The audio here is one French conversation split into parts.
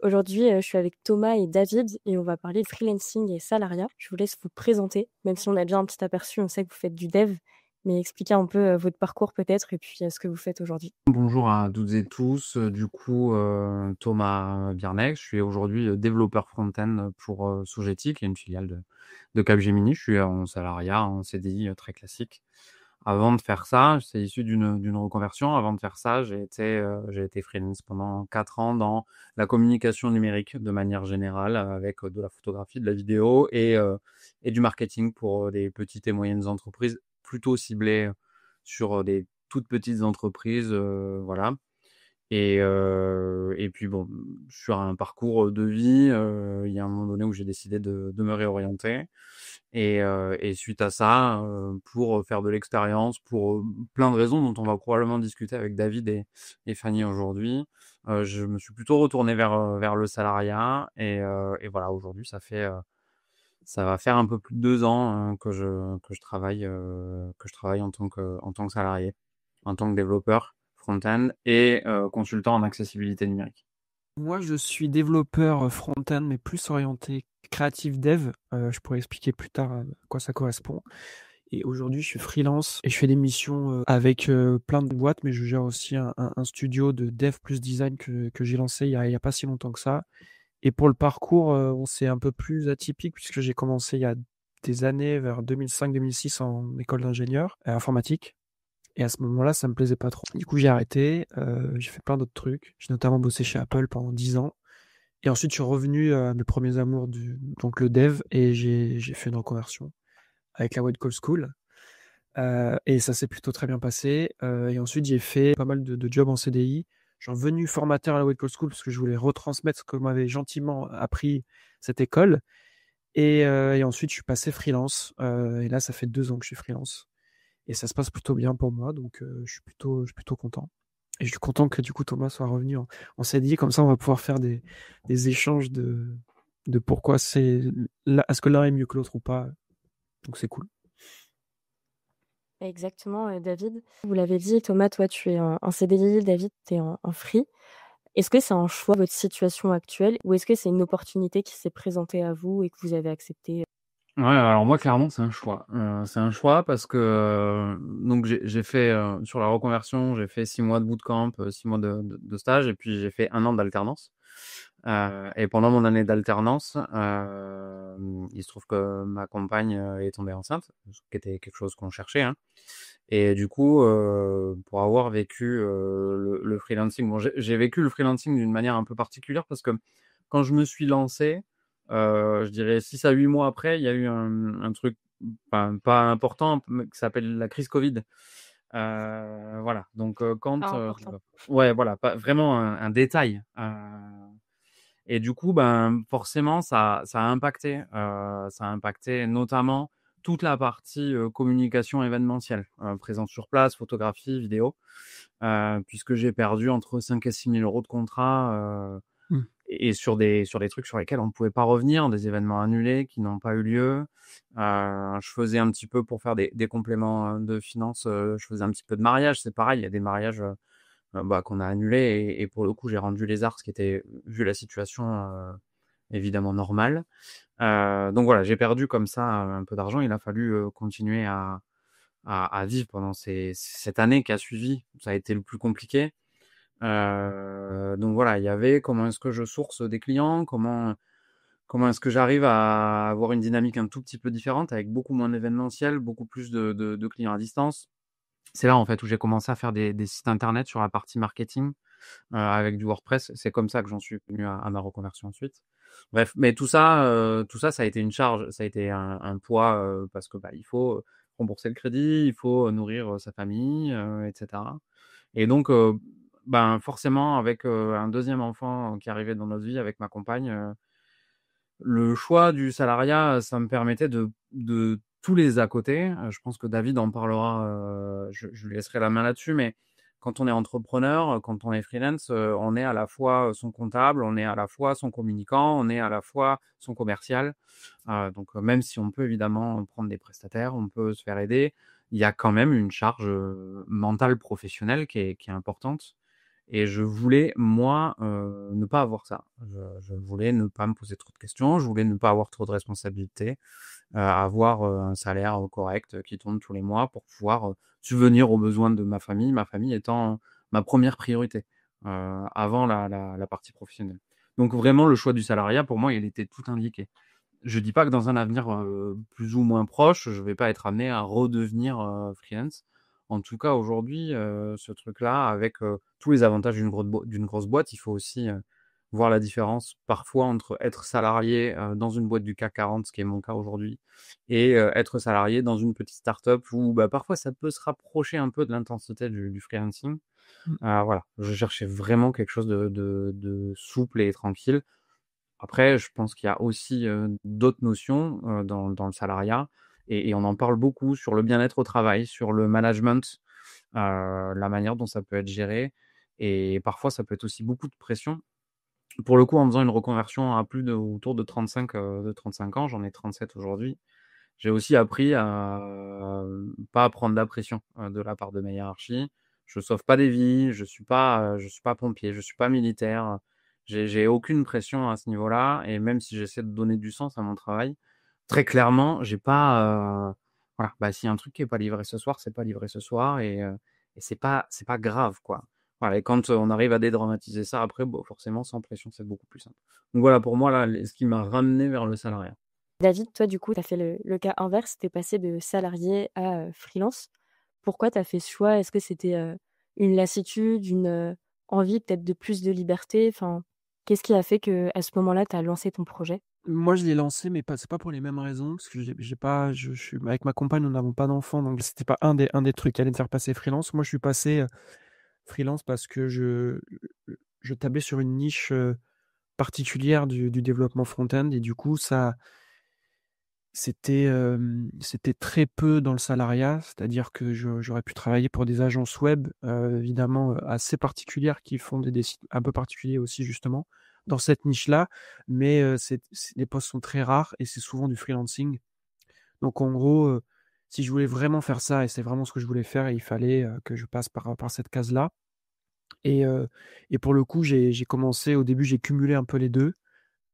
Aujourd'hui, je suis avec Thomas et David et on va parler de freelancing et salariat. Je vous laisse vous présenter, même si on a déjà un petit aperçu, on sait que vous faites du dev, mais expliquez un peu, votre parcours peut-être et puis, ce que vous faites aujourd'hui. Bonjour à toutes et tous. Thomas Birnex, je suis aujourd'hui développeur front-end pour Sogeti, qui est une filiale de Capgemini. Je suis en salariat, en CDI très classique. Avant de faire ça, c'est issu d'une reconversion. Avant de faire ça, j'ai été freelance pendant 4 ans dans la communication numérique de manière générale, avec de la photographie, de la vidéo et du marketing pour des petites et moyennes entreprises, plutôt ciblées sur des toutes petites entreprises, voilà. Et puis bon, sur un parcours de vie, il y a un moment donné où j'ai décidé de me réorienter. Et suite à ça, pour faire de l'expérience, pour plein de raisons dont on va probablement discuter avec David et Fanny aujourd'hui, je me suis plutôt retourné vers le salariat. Et voilà, aujourd'hui, ça va faire un peu plus de 2 ans que je travaille en tant que salarié, en tant que développeur front-end et consultant en accessibilité numérique. Moi, je suis développeur front-end, mais plus orienté creative dev. Je pourrais expliquer plus tard à quoi ça correspond. Et aujourd'hui, je suis freelance et je fais des missions avec plein de boîtes, mais je gère aussi un studio de dev plus design que j'ai lancé il y a pas si longtemps que ça. Et pour le parcours, c'est un peu plus atypique puisque j'ai commencé il y a des années, vers 2005-2006, en école d'ingénieur informatique. Et à ce moment-là, ça me plaisait pas trop. Du coup, j'ai arrêté. J'ai fait plein d'autres trucs. J'ai notamment bossé chez Apple pendant 10 ans. Et ensuite, je suis revenu à mes premiers amours, donc le dev, et j'ai fait une reconversion avec la White Call School. Et ça s'est plutôt très bien passé. Et ensuite, j'ai fait pas mal de jobs en CDI. Je suis revenu formateur à la White Call School parce que je voulais retransmettre ce que m'avait gentiment appris cette école. Et ensuite, je suis passé freelance. Et là, ça fait 2 ans que je suis freelance. Et ça se passe plutôt bien pour moi, donc je suis plutôt content. Et je suis content que du coup Thomas soit revenu en CDI, comme ça on va pouvoir faire des échanges de pourquoi est-ce que l'un est mieux que l'autre ou pas. Donc c'est cool. Exactement, David. Vous l'avez dit, Thomas, toi, tu es en CDI, David, tu es en free. Est-ce que c'est un choix, votre situation actuelle, ou est-ce que c'est une opportunité qui s'est présentée à vous et que vous avez acceptée? Ouais, alors moi clairement c'est un choix. C'est un choix parce que donc j'ai fait sur la reconversion, j'ai fait 6 mois de bootcamp, 6 mois de stage et puis j'ai fait 1 an d'alternance. Et pendant mon année d'alternance, il se trouve que ma compagne est tombée enceinte, ce qui était quelque chose qu'on cherchait, hein. Et du coup, pour avoir vécu le freelancing, bon, j'ai vécu le freelancing d'une manière un peu particulière parce que quand je me suis lancé, je dirais 6 à 8 mois après, il y a eu un truc, enfin, pas important, mais qui s'appelle la crise Covid. Voilà, donc Ah, important. ouais, voilà, pas vraiment un détail. Et du coup, ben, forcément, ça a impacté notamment toute la partie communication événementielle, présence sur place, photographie, vidéo, puisque j'ai perdu entre 5 et 6 000 euros de contrat, Mm. et sur des trucs sur lesquels on ne pouvait pas revenir, des événements annulés qui n'ont pas eu lieu. Je faisais un petit peu pour faire des compléments de finances, je faisais un petit peu de mariage, c'est pareil, il y a des mariages qu'on a annulés et pour le coup, j'ai rendu les arts, ce qui était, vu la situation, évidemment normal. Donc voilà, j'ai perdu comme ça un peu d'argent. Il a fallu continuer à vivre pendant cette année qui a suivi. Ça a été le plus compliqué. Donc voilà, il y avait comment est-ce que je source des clients, comment est-ce que j'arrive à avoir une dynamique un tout petit peu différente avec beaucoup moins d'événementiel, beaucoup plus de clients à distance. C'est là en fait où j'ai commencé à faire des sites internet sur la partie marketing avec du WordPress. C'est comme ça que j'en suis venu à ma reconversion ensuite. Bref, mais tout ça, ça a été une charge, ça a été un poids parce que bah, il faut rembourser le crédit, il faut nourrir sa famille, etc. Et donc, ben forcément, avec un deuxième enfant qui arrivait dans notre vie, avec ma compagne, le choix du salariat, ça me permettait de tous les à côté. Je pense que David en parlera, je lui laisserai la main là-dessus, mais quand on est entrepreneur, quand on est freelance, on est à la fois son comptable, on est à la fois son communicant, on est à la fois son commercial. Donc même si on peut évidemment prendre des prestataires, on peut se faire aider, il y a quand même une charge mentale professionnelle qui est importante. Et je voulais, moi, ne pas avoir ça. Je voulais ne pas me poser trop de questions, je voulais ne pas avoir trop de responsabilités, avoir un salaire correct qui tombe tous les mois pour pouvoir subvenir aux besoins de ma famille étant ma première priorité, avant la partie professionnelle. Donc vraiment, le choix du salariat, pour moi, il était tout indiqué. Je dis pas que dans un avenir plus ou moins proche, je vais pas être amené à redevenir freelance. En tout cas, aujourd'hui, ce truc-là, avec tous les avantages d'une grosse boîte, il faut aussi voir la différence parfois entre être salarié dans une boîte du CAC 40, ce qui est mon cas aujourd'hui, et être salarié dans une petite start-up où bah, parfois ça peut se rapprocher un peu de l'intensité du freelancing. Mmh. Voilà, je cherchais vraiment quelque chose de souple et tranquille. Après, je pense qu'il y a aussi d'autres notions dans le salariat et on en parle beaucoup sur le bien-être au travail, sur le management, la manière dont ça peut être géré et parfois ça peut être aussi beaucoup de pression. Pour le coup, en faisant une reconversion à autour de 35 ans, j'en ai 37 aujourd'hui, j'ai aussi appris à pas prendre la pression de la part de ma hiérarchie. Je sauve pas des vies, je suis pas pompier, je suis pas militaire. J'ai aucune pression à ce niveau-là et même si j'essaie de donner du sens à mon travail, très clairement, j'ai pas, voilà, bah, s'il y a un truc qui est pas livré ce soir, c'est pas livré ce soir et c'est pas grave, quoi. Voilà et quand on arrive à dédramatiser ça après, bon, forcément sans pression, c'est beaucoup plus simple. Donc voilà, pour moi là, ce qui m'a ramené vers le salariat. David, toi, du coup, tu as fait le cas inverse, tu es passé de salarié à freelance. Pourquoi tu as fait ce choix? Est-ce que c'était une lassitude, une envie peut-être de plus de liberté? Enfin, qu'est-ce qui a fait que à ce moment-là, tu as lancé ton projet? Moi, je l'ai lancé, mais c'est pas pour les mêmes raisons, parce que j'ai pas, je suis avec ma compagne, nous n'avons pas d'enfants, donc c'était pas un des trucs qui allait me faire passer freelance. Moi, je suis passé freelance parce que je tablais sur une niche particulière du développement front-end, et du coup, c'était très peu dans le salariat, c'est-à-dire que j'aurais pu travailler pour des agences web, évidemment, assez particulières qui font des sites un peu particuliers aussi justement, dans cette niche-là, mais les postes sont très rares et c'est souvent du freelancing. Donc en gros, si je voulais vraiment faire ça et c'est vraiment ce que je voulais faire, il fallait, que je passe par cette case-là et heu et pour le coup, j'ai commencé au début, j'ai cumulé un peu les 2.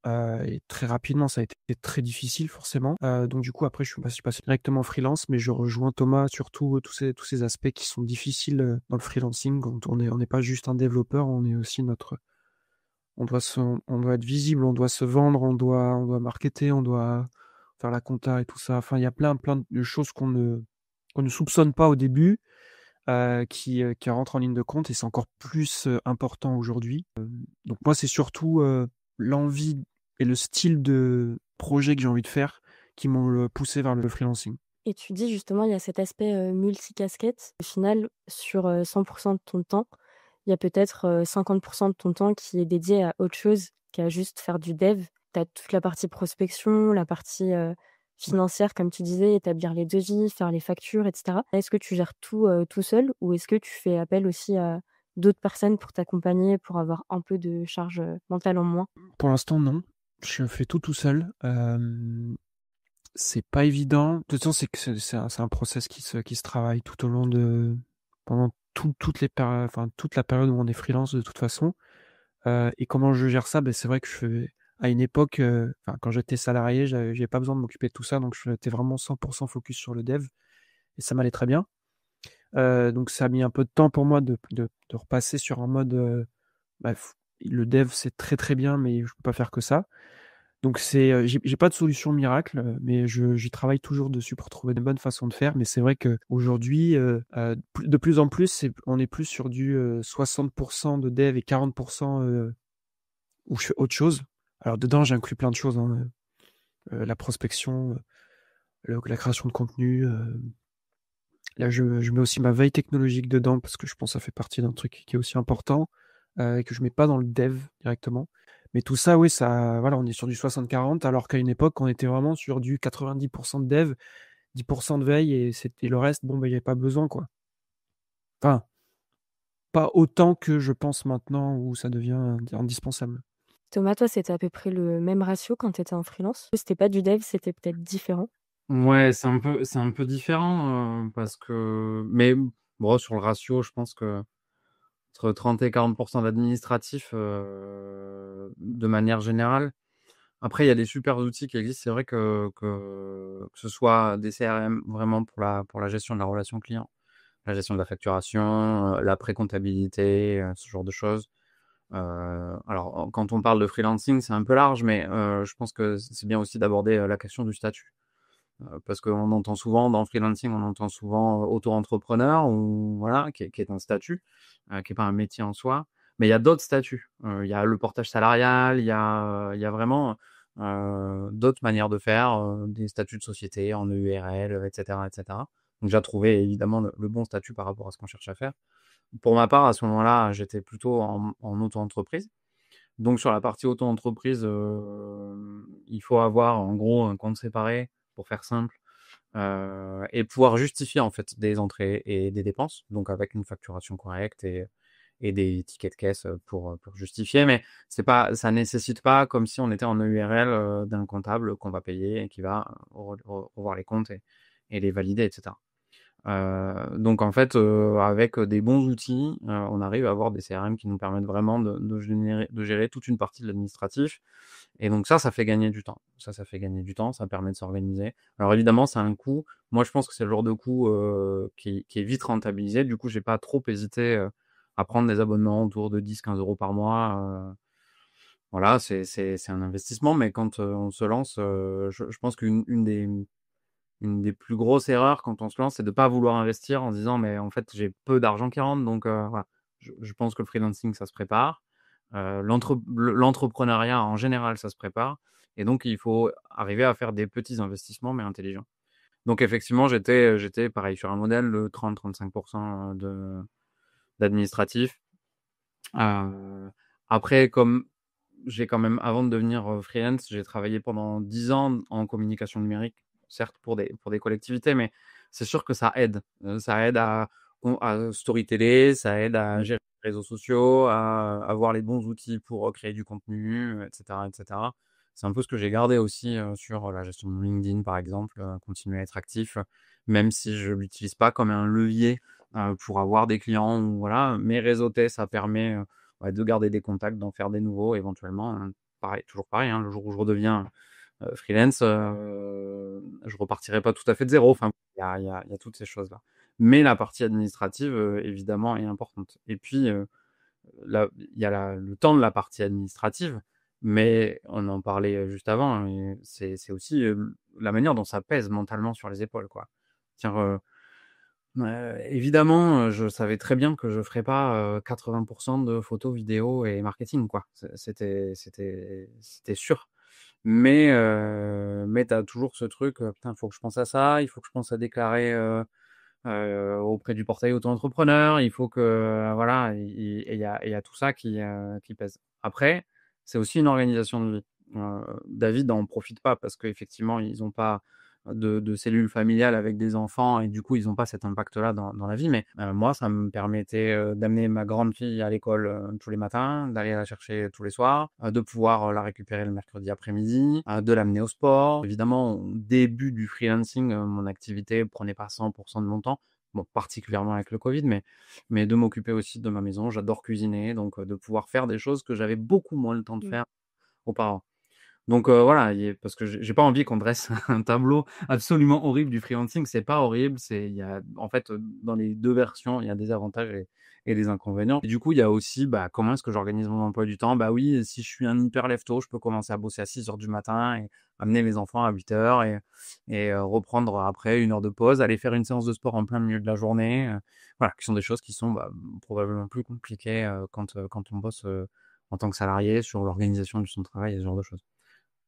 Et très rapidement, ça a été très difficile forcément. Donc du coup, après, je suis passé directement en freelance, mais je rejoins Thomas sur tous ces aspects qui sont difficiles, dans le freelancing. Quand on n'est pas juste un développeur, on est aussi on doit être visible, on doit se vendre, on doit marketer, on doit faire la compta et tout ça. Enfin, il y a plein de choses qu'on ne soupçonne pas au début, qui rentrent en ligne de compte et c'est encore plus, important aujourd'hui. Donc moi, c'est surtout, l'envie et le style de projet que j'ai envie de faire qui m'ont, poussé vers le freelancing. Et tu dis justement, il y a cet aspect multicasquette. Au final, sur 100% de ton temps, il y a peut-être 50% de ton temps qui est dédié à autre chose qu'à juste faire du dev. Tu as toute la partie prospection, la partie Ouais. financière, comme tu disais, établir les devis, faire les factures, etc. Est-ce que tu gères tout tout seul ou est-ce que tu fais appel aussi à d'autres personnes pour t'accompagner, pour avoir un peu de charge mentale en moins? Pour l'instant, non. Je fais tout seul. C'est pas évident. De toute façon, c'est un process qui se travaille tout au long de pendant toutes les périodes, enfin, toute la période où on est freelance de toute façon. Et comment je gère ça? Beh, c'est vrai que à une époque, enfin, quand j'étais salarié, j'avais pas besoin de m'occuper de tout ça, donc j'étais vraiment 100% focus sur le dev et ça m'allait très bien. Donc ça a mis un peu de temps pour moi de repasser sur un mode, bah, le dev, c'est très, très bien, mais je peux pas faire que ça. Donc j'ai pas de solution miracle, mais j'y travaille toujours dessus pour trouver des bonnes façons de faire. Mais c'est vrai qu'aujourd'hui, de plus en plus, on est plus sur du, 60 de dev et 40 où je fais autre chose. Alors dedans, j'inclus plein de choses, hein, la prospection, la création de contenu, là je mets aussi ma veille technologique dedans parce que je pense que ça fait partie d'un truc qui est aussi important, et que je mets pas dans le dev directement. Mais tout ça, oui, ça voilà, on est sur du 60-40 alors qu'à une époque, on était vraiment sur du 90 de dev, 10 de veille et le reste, bon, bah, il y avait pas besoin, quoi. Enfin, pas autant que je pense maintenant où ça devient indispensable. Thomas, toi, c'était à peu près le même ratio quand tu étais en freelance? C'était pas du dev, c'était peut-être différent? Ouais, c'est un peu différent, parce que mais bon, sur le ratio, je pense que entre 30 et 40% d'administratif de manière générale. Après, il y a des super outils qui existent. C'est vrai que ce soit des CRM vraiment pour la gestion de la relation client, la gestion de la facturation, la pré-comptabilité, ce genre de choses. Alors, quand on parle de freelancing, c'est un peu large, mais je pense que c'est bien aussi d'aborder la question du statut. Parce qu'on entend souvent, dans le freelancing, on entend souvent auto-entrepreneur, ou voilà, qui est un statut, qui est pas un métier en soi. Mais il y a d'autres statuts. Il y a le portage salarial, il y a vraiment d'autres manières de faire, des statuts de société en EURL, etc., etc. Donc j'ai trouvé évidemment le bon statut par rapport à ce qu'on cherche à faire. Pour ma part, à ce moment-là, j'étais plutôt en auto-entreprise. Donc sur la partie auto-entreprise, il faut avoir en gros un compte séparé, pour faire simple, et pouvoir justifier en fait des entrées et des dépenses, donc avec une facturation correcte et des tickets de caisse pour justifier. Mais ça nécessite pas comme si on était en EURL d'un comptable qu'on va payer et qui va revoir les comptes et les valider, etc. Donc en fait, avec des bons outils, on arrive à avoir des CRM qui nous permettent vraiment de gérer toute une partie de l'administratif. Et donc ça fait gagner du temps. Ça fait gagner du temps, ça permet de s'organiser. Alors évidemment, c'est un coût. Moi, je pense que c'est le genre de coût qui est vite rentabilisé. Du coup, j'ai pas trop hésité à prendre des abonnements autour de 10-15 € par mois. Voilà, c'est un investissement, mais quand on se lance, je pense une des plus grosses erreurs quand on se lance, c'est de pas vouloir investir en se disant mais en fait j'ai peu d'argent qui rentre, donc voilà. Je pense que le freelancing ça se prépare, l'entrepreneuriat en général ça se prépare, et donc il faut arriver à faire des petits investissements mais intelligents. Donc effectivement j'étais pareil sur un modèle de 30-35% de d'administratif. Euh, Après, comme j'ai quand même, avant de devenir freelance, j'ai travaillé pendant 10 ans en communication numérique, certes pour des collectivités, mais c'est sûr que ça aide. Ça aide à storyteller, ça aide à gérer les réseaux sociaux, à avoir les bons outils pour créer du contenu, etc., etc. C'est un peu ce que j'ai gardé aussi sur la gestion de LinkedIn, par exemple, continuer à être actif, même si je l'utilise pas comme un levier pour avoir des clients, ou voilà. Mais réseauter, ça permet ouais, de garder des contacts, d'en faire des nouveaux éventuellement. Pareil, toujours pareil, hein, le jour où je redeviens freelance, je repartirai pas tout à fait de zéro. Enfin, il y a toutes ces choses-là. Mais la partie administrative, évidemment, est importante. Et puis, il y a le temps de la partie administrative, mais on en parlait juste avant, hein, et c'est aussi la manière dont ça pèse mentalement sur les épaules, quoi. Tiens, évidemment, je savais très bien que je ferais pas 80% de photos, vidéos et marketing, quoi. C'était sûr. Mais tu as toujours ce truc, putain, il faut que je pense à ça, il faut que je pense à déclarer auprès du portail auto-entrepreneur, il faut que voilà, il y a tout ça qui pèse. Après, c'est aussi une organisation de vie. David en profite pas parce qu'effectivement, ils ont pas de cellules familiales avec des enfants, et du coup, ils ont pas cet impact-là dans la vie. Mais moi, ça me permettait d'amener ma grande fille à l'école tous les matins, d'aller la chercher tous les soirs, de pouvoir la récupérer le mercredi après-midi, de l'amener au sport. Évidemment, au début du freelancing, mon activité prenait pas 100% de mon temps. Bon, particulièrement avec le Covid, mais de m'occuper aussi de ma maison. J'adore cuisiner, donc de pouvoir faire des choses que j'avais beaucoup moins le temps de faire auparavant. Donc voilà, parce que j'ai pas envie qu'on dresse un tableau absolument horrible du freelancing. C'est pas horrible, il y a en fait dans les deux versions, il y a des avantages et des inconvénients. Et du coup, il y a aussi comment est-ce que j'organise mon emploi du temps. Bah oui, si je suis un hyper lève-tôt, je peux commencer à bosser à 6 h du matin et amener mes enfants à 8 h et reprendre après une heure de pause, aller faire une séance de sport en plein milieu de la journée. Voilà, qui sont des choses qui sont probablement plus compliquées quand on bosse en tant que salarié, sur l'organisation de son travail et ce genre de choses.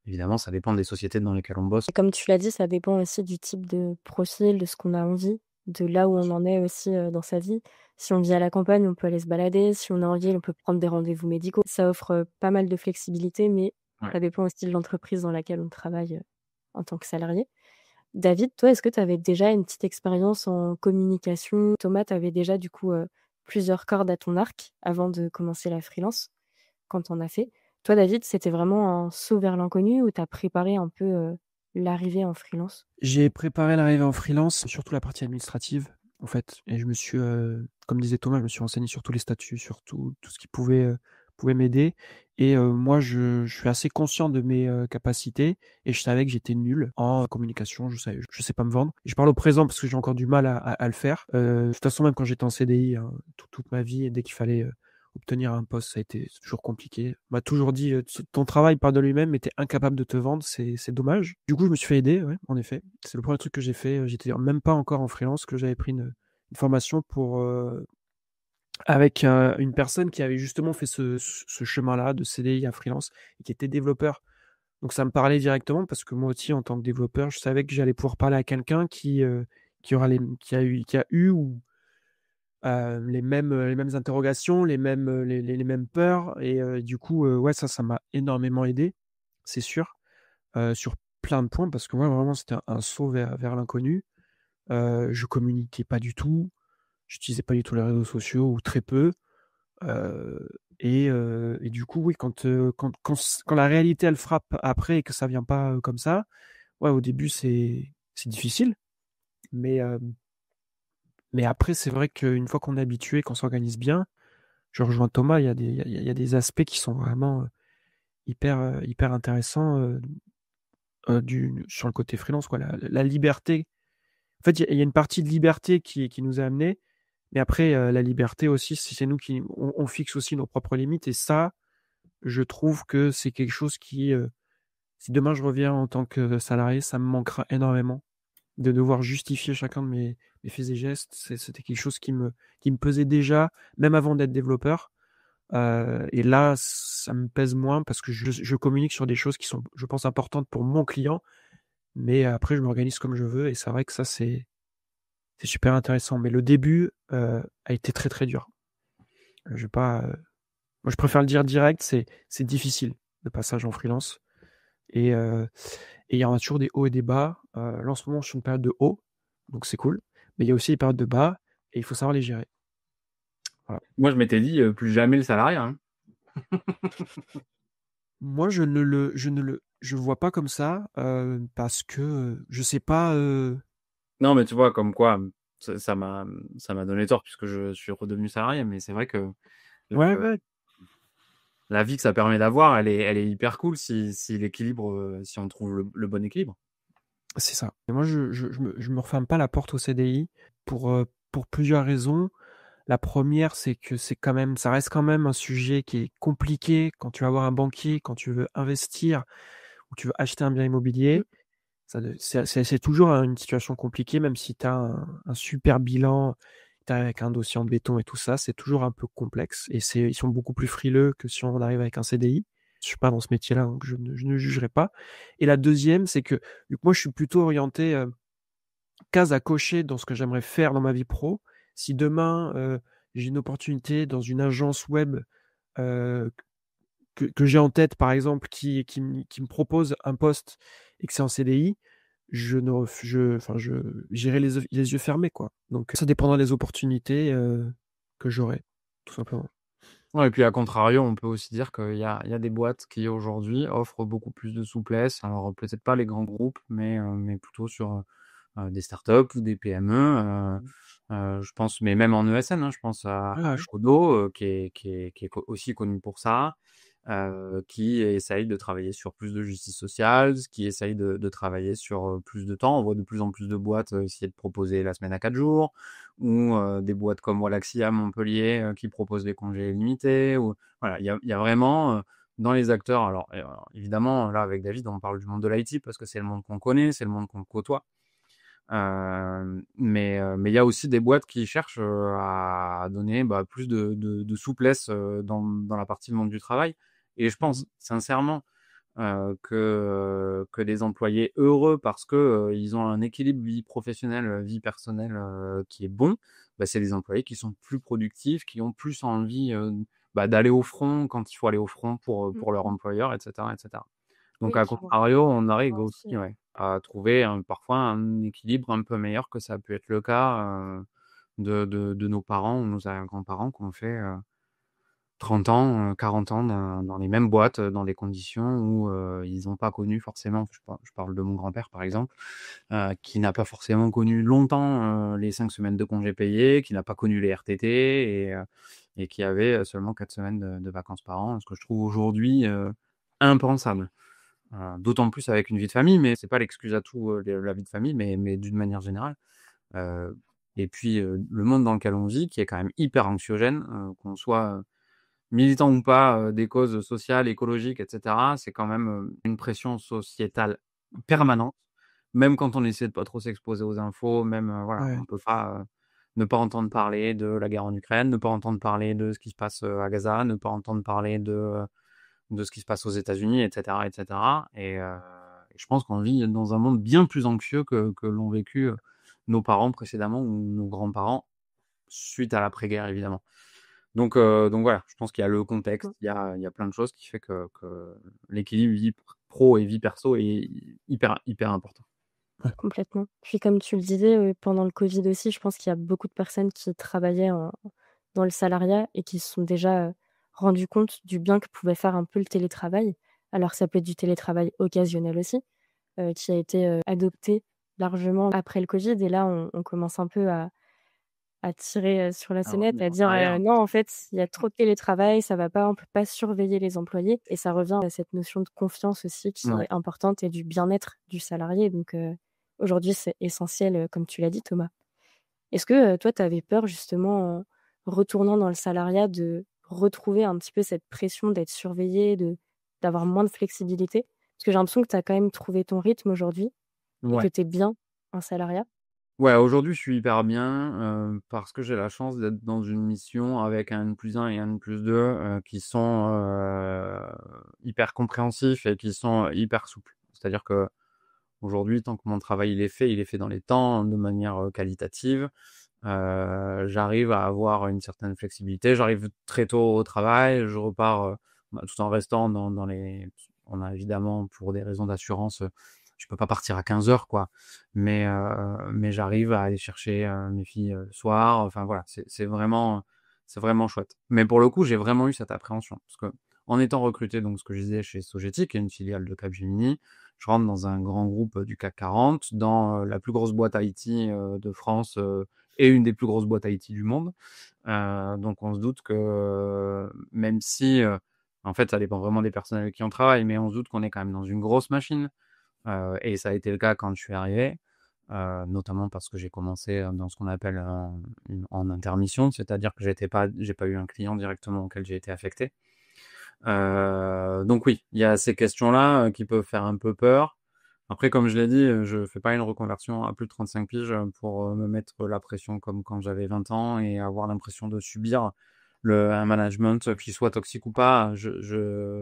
Évidemment, ça dépend des sociétés dans lesquelles on bosse. Comme tu l'as dit, ça dépend aussi du type de profil, de ce qu'on a envie, de là où on en est aussi dans sa vie. Si on vit à la campagne, on peut aller se balader. Si on est en ville, on peut prendre des rendez-vous médicaux. Ça offre pas mal de flexibilité, mais Ouais. ça dépend aussi de l'entreprise dans laquelle on travaille en tant que salarié. David, toi, est-ce que tu avais déjà une petite expérience en communication? Thomas, tu avais déjà du coup plusieurs cordes à ton arc avant de commencer la freelance, quand on a fait. Toi, David, c'était vraiment un saut vers l'inconnu, ou tu as préparé un peu l'arrivée en freelance? J'ai préparé l'arrivée en freelance, surtout la partie administrative. en fait. Et je me suis, comme disait Thomas, je me suis renseigné sur tous les statuts, sur tout ce qui pouvait m'aider. Et moi, je suis assez conscient de mes capacités et je savais que j'étais nul en communication. Je sais pas me vendre. Je parle au présent parce que j'ai encore du mal à le faire. De toute façon, même quand j'étais en CDI, hein, toute ma vie, et dès qu'il fallait obtenir un poste, ça a été toujours compliqué. On m'a toujours dit, ton travail part de lui-même, mais t'es incapable de te vendre, c'est dommage. Du coup, je me suis fait aider, ouais, en effet. C'est le premier truc que j'ai fait. J'étais même pas encore en freelance, que j'avais pris une formation avec une personne qui avait justement fait ce chemin-là de CDI à freelance et qui était développeur. Donc ça me parlait directement parce que moi aussi, en tant que développeur, je savais que j'allais pouvoir parler à quelqu'un qui a eu ou les mêmes interrogations, les mêmes peurs. Et du coup, ouais, ça m'a énormément aidé, c'est sûr, sur plein de points, parce que moi, vraiment, c'était un saut vers l'inconnu. Je communiquais pas du tout, j'utilisais pas du tout les réseaux sociaux ou très peu. Et du coup, oui, quand la réalité, elle frappe après et que ça vient pas comme ça, ouais, au début, c'est difficile. Mais après, c'est vrai qu'une fois qu'on est habitué, qu'on s'organise bien, je rejoins Thomas, il y a des aspects qui sont vraiment hyper intéressants sur le côté freelance, quoi. La liberté. En fait, il y a une partie de liberté qui nous a amenés, mais après, la liberté aussi, c'est nous on fixe aussi nos propres limites. Et ça, je trouve que c'est quelque chose si demain je reviens en tant que salarié, ça me manquera énormément de devoir justifier chacun de mes faits et gestes. C'était quelque chose qui me pesait déjà, même avant d'être développeur. Et là, ça me pèse moins parce que je communique sur des choses qui sont, je pense, importantes pour mon client. Mais après, je m'organise comme je veux. Et c'est vrai que ça, c'est super intéressant. Mais le début a été très, très dur. Je vais pas, moi, je préfère le dire direct, c'est difficile, le passage en freelance. Et il y en a toujours des hauts et des bas. Là, en ce moment, je suis sur une période de haut, donc c'est cool. Mais il y a aussi des périodes de bas, et il faut savoir les gérer. Voilà. Moi, je m'étais dit plus jamais le salariat. Hein. Moi, je vois pas comme ça, parce que je sais pas. Non, mais tu vois, comme quoi, ça m'a donné tort puisque je suis redevenu salarié. Mais c'est vrai que Ouais, le- ouais, la vie que ça permet d'avoir, elle est hyper cool si l'équilibre, si on trouve le bon équilibre. c'est ça. Et moi, je me referme pas la porte au CDI pour plusieurs raisons. La première, c'est que ça reste quand même un sujet qui est compliqué quand tu vas voir un banquier, quand tu veux investir ou tu veux acheter un bien immobilier. C'est toujours une situation compliquée, même si tu as un super bilan, avec un dossier en béton et tout ça, c'est toujours un peu complexe. Et ils sont beaucoup plus frileux que si on arrive avec un CDI. Je suis pas dans ce métier-là, donc je ne jugerai pas. Et la deuxième, c'est que vu que moi, je suis plutôt orienté case à cocher dans ce que j'aimerais faire dans ma vie pro. Si demain, j'ai une opportunité dans une agence web euh, que j'ai en tête, par exemple, qui me propose un poste et que c'est en CDI, j'irai les yeux fermés, quoi. Donc, ça dépendra des opportunités que j'aurai, tout simplement. Ouais, et puis à contrario, on peut aussi dire qu'il y a des boîtes qui aujourd'hui offrent beaucoup plus de souplesse. Alors peut-être pas les grands groupes, mais plutôt sur des startups ou des PME. Je pense, mais même en ESN, hein, je pense à Ah, ouais. Shodo, qui est aussi connu pour ça, qui essaye de travailler sur plus de justice sociale, qui essaye de travailler sur plus de temps. On voit de plus en plus de boîtes essayer de proposer la semaine à 4 jours, ou des boîtes comme Walaxy à Montpellier qui proposent des congés limités. Ou voilà, il y a vraiment dans les acteurs. Alors évidemment, là avec David, on parle du monde de l'IT parce que c'est le monde qu'on connaît, c'est le monde qu'on côtoie. Mais il y a aussi des boîtes qui cherchent à donner plus de souplesse dans la partie du monde du travail. Et je pense sincèrement que des employés heureux parce que ils ont un équilibre vie professionnelle, vie personnelle qui est bon, c'est des employés qui sont plus productifs, qui ont plus envie d'aller au front quand il faut aller au front pour leur employeur, etc., etc. Donc Oui, à qui vont contrario, on arrive aussi, aussi à trouver parfois un équilibre un peu meilleur que ça a pu être le cas de nos parents ou nos arrière-grands-parents qu'on fait 30 ans, 40 ans dans les mêmes boîtes, dans des conditions où ils n'ont pas connu forcément, je parle de mon grand-père par exemple, qui n'a pas forcément connu longtemps les 5 semaines de congés payés, qui n'a pas connu les RTT et qui avait seulement 4 semaines de vacances par an, ce que je trouve aujourd'hui impensable. D'autant plus avec une vie de famille, mais c'est pas l'excuse à tout, la vie de famille, mais d'une manière générale. Euh, et puis le monde dans lequel on vit, qui est quand même hyper anxiogène, qu'on soit militant ou pas des causes sociales, écologiques, etc., c'est quand même une pression sociétale permanente, même quand on essaie de pas trop s'exposer aux infos, même voilà, Ouais. on peut pas ne pas entendre parler de la guerre en Ukraine, ne pas entendre parler de ce qui se passe à Gaza, ne pas entendre parler de ce qui se passe aux États-Unis, etc., etc. Et je pense qu'on vit dans un monde bien plus anxieux que l'ont vécu nos parents précédemment ou nos grands-parents suite à l'après-guerre, évidemment. Donc voilà, je pense qu'il y a le contexte, il y a plein de choses qui fait que l'équilibre vie pro et vie perso est hyper important. Complètement. Puis comme tu le disais, pendant le covid aussi, je pense qu'il y a beaucoup de personnes qui travaillaient dans le salariat et qui se sont déjà, rendues compte du bien que pouvait faire un peu le télétravail. Alors ça peut être du télétravail occasionnel aussi, qui a été, adopté largement après le covid et là on commence un peu à tirer, sur la À sonnette, revenir à en dire: arrière. «Non, en fait, il y a trop de télétravail, ça va pas, on peut pas surveiller les employés» et ça revient à cette notion de confiance aussi qui Ouais. est importante et du bien-être du salarié donc aujourd'hui, c'est essentiel, comme tu l'as dit, Thomas. Est-ce que, toi, tu avais peur justement, en retournant dans le salariat, de retrouver un petit peu cette pression d'être surveillé, d'avoir moins de flexibilité? Parce que j'ai l'impression que tu as quand même trouvé ton rythme aujourd'hui et que Ouais. tu es bien en salariat. Ouais, aujourd'hui, je suis hyper bien parce que j'ai la chance d'être dans une mission avec un N+1 et un N+2 qui sont hyper compréhensifs et qui sont hyper souples. C'est-à-dire que aujourd'hui, tant que mon travail il est fait dans les temps, de manière qualitative. J'arrive à avoir une certaine flexibilité. J'arrive très tôt au travail, je repars tout en restant dans les. On a évidemment, pour des raisons d'assurance, je peux pas partir à 15 heures, quoi. Mais j'arrive à aller chercher mes filles le soir. Enfin voilà, c'est vraiment chouette. Mais pour le coup, j'ai vraiment eu cette appréhension parce que en étant recruté, donc ce que je disais chez Sogeti, qui est une filiale de Capgemini, je rentre dans un grand groupe du CAC 40, dans la plus grosse boîte IT de France et une des plus grosses boîtes IT du monde. Donc on se doute que même si, en fait, ça dépend vraiment des personnes avec qui on travaille, mais on se doute qu'on est quand même dans une grosse machine. Et ça a été le cas quand je suis arrivé, notamment parce que j'ai commencé dans ce qu'on appelle en intermission, c'est-à-dire que j'ai pas eu un client directement auquel j'ai été affecté. Donc oui, il y a ces questions-là qui peuvent faire un peu peur. Après, comme je l'ai dit, je fais pas une reconversion à plus de 35 piges pour me mettre la pression comme quand j'avais 20 ans et avoir l'impression de subir un management qui soit toxique ou pas.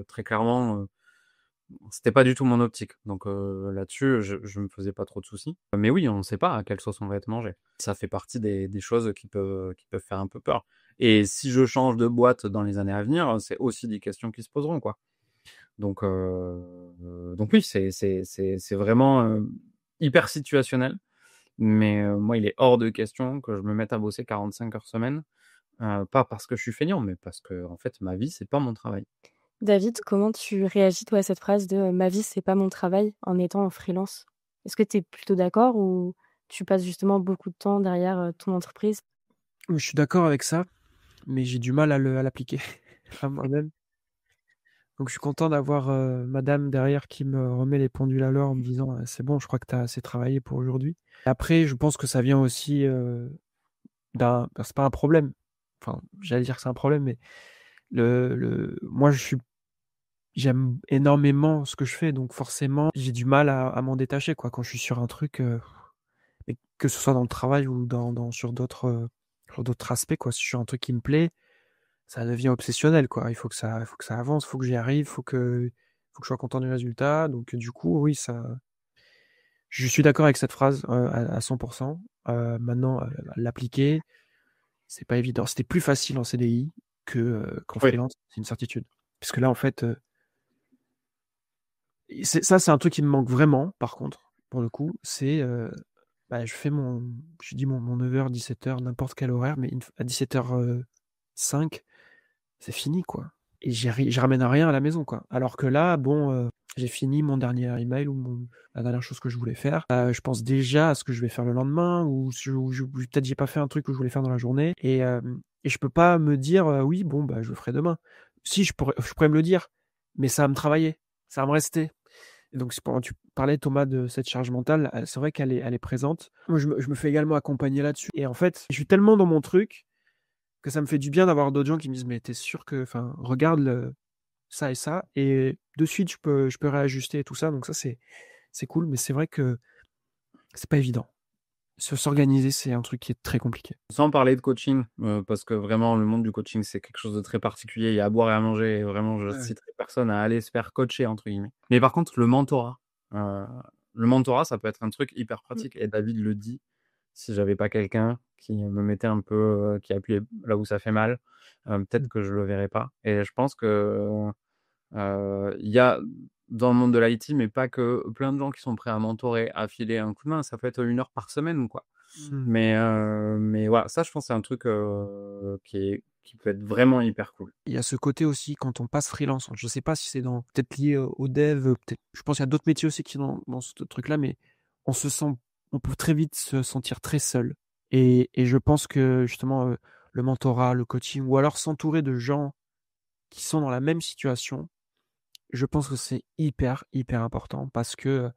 Très clairement, c'était pas du tout mon optique. Donc là-dessus, je me faisais pas trop de soucis. Mais oui, on ne sait pas à quelle sauce on va être mangé. Ça fait partie des choses qui peuvent faire un peu peur. Et si je change de boîte dans les années à venir, c'est aussi des questions qui se poseront, quoi. Donc oui, c'est vraiment hyper situationnel. Mais moi, il est hors de question que je me mette à bosser 45 heures semaine. Pas parce que je suis feignant, mais parce que en fait, ma vie, c'est pas mon travail. David, comment tu réagis toi à cette phrase de, «Ma vie, c'est pas mon travail» en étant en freelance? Est-ce que tu es plutôt d'accord ou tu passes justement beaucoup de temps derrière, ton entreprise? Je suis d'accord avec ça, mais j'ai du mal à l'appliquer à moi-même. Donc je suis content d'avoir madame derrière qui me remet les pendules à l'heure en me disant c'est bon, je crois que tu as assez travaillé pour aujourd'hui. Après, je pense que ça vient aussi c'est pas un problème. Enfin, j'allais dire que c'est un problème, mais moi, j'aime énormément ce que je fais, donc forcément, j'ai du mal à m'en détacher, quoi. Quand je suis sur un truc, et que ce soit dans le travail ou sur d'autres aspects, quoi. Si je suis sur un truc qui me plaît, ça devient obsessionnel, quoi. Il faut que ça avance, il faut que j'y arrive, faut que je sois content du résultat. Donc, du coup, oui, je suis d'accord avec cette phrase à 100%. Maintenant, l'appliquer, c'est pas évident. C'était plus facile en CDI qu'en Oui. freelance, c'est une certitude. Parce que là, en fait, c'est un truc qui me manque vraiment, par contre, pour le coup. Je dis mon 9h, 17h, n'importe quel horaire, mais à 17h05, c'est fini, quoi. Et je ramène rien à la maison, quoi. Alors que là, bon, j'ai fini mon dernier email ou la dernière chose que je voulais faire. Je pense déjà à ce que je vais faire le lendemain ou peut-être j'ai pas fait un truc que je voulais faire dans la journée et je peux pas me dire oui, bon, bah, je le ferai demain. Si, je pourrais me le dire, mais ça va me travailler, ça va me rester. Et donc, pendant que tu parlais, Thomas, de cette charge mentale, c'est vrai elle est présente. Moi, je me fais également accompagner là-dessus. Et en fait, je suis tellement dans mon truc que ça me fait du bien d'avoir d'autres gens qui me disent, mais t'es sûr que, enfin, regarde ça et ça, et de suite, je peux réajuster et tout ça. Donc ça, c'est cool, mais c'est vrai que c'est pas évident. S'organiser, c'est un truc qui est très compliqué. Sans parler de coaching, parce que vraiment le monde du coaching, c'est quelque chose de très particulier. Il y a à boire et à manger et vraiment je Ouais. citerai personne à aller se faire coacher entre guillemets. Mais par contre, le mentorat, ça peut être un truc hyper pratique et David le dit, si j'avais pas quelqu'un qui me mettait un peu, qui appuyait là où ça fait mal, peut-être que je le verrais pas et je pense que, il y a dans le monde de l'IT, mais pas que, plein de gens qui sont prêts à mentorer, à filer un coup de main. Ça peut être 1 heure par semaine ou quoi. Mais voilà, ça, je pense, c'est un truc qui peut être vraiment hyper cool. Il y a ce côté aussi quand on passe freelance. Je sais pas si c'est peut-être lié au dev, peut-être. Je pense qu'il y a d'autres métiers aussi qui sont dans ce truc-là, mais on peut très vite se sentir très seul. Et je pense que justement le mentorat, le coaching, ou alors s'entourer de gens qui sont dans la même situation, je pense que c'est hyper hyper important parce que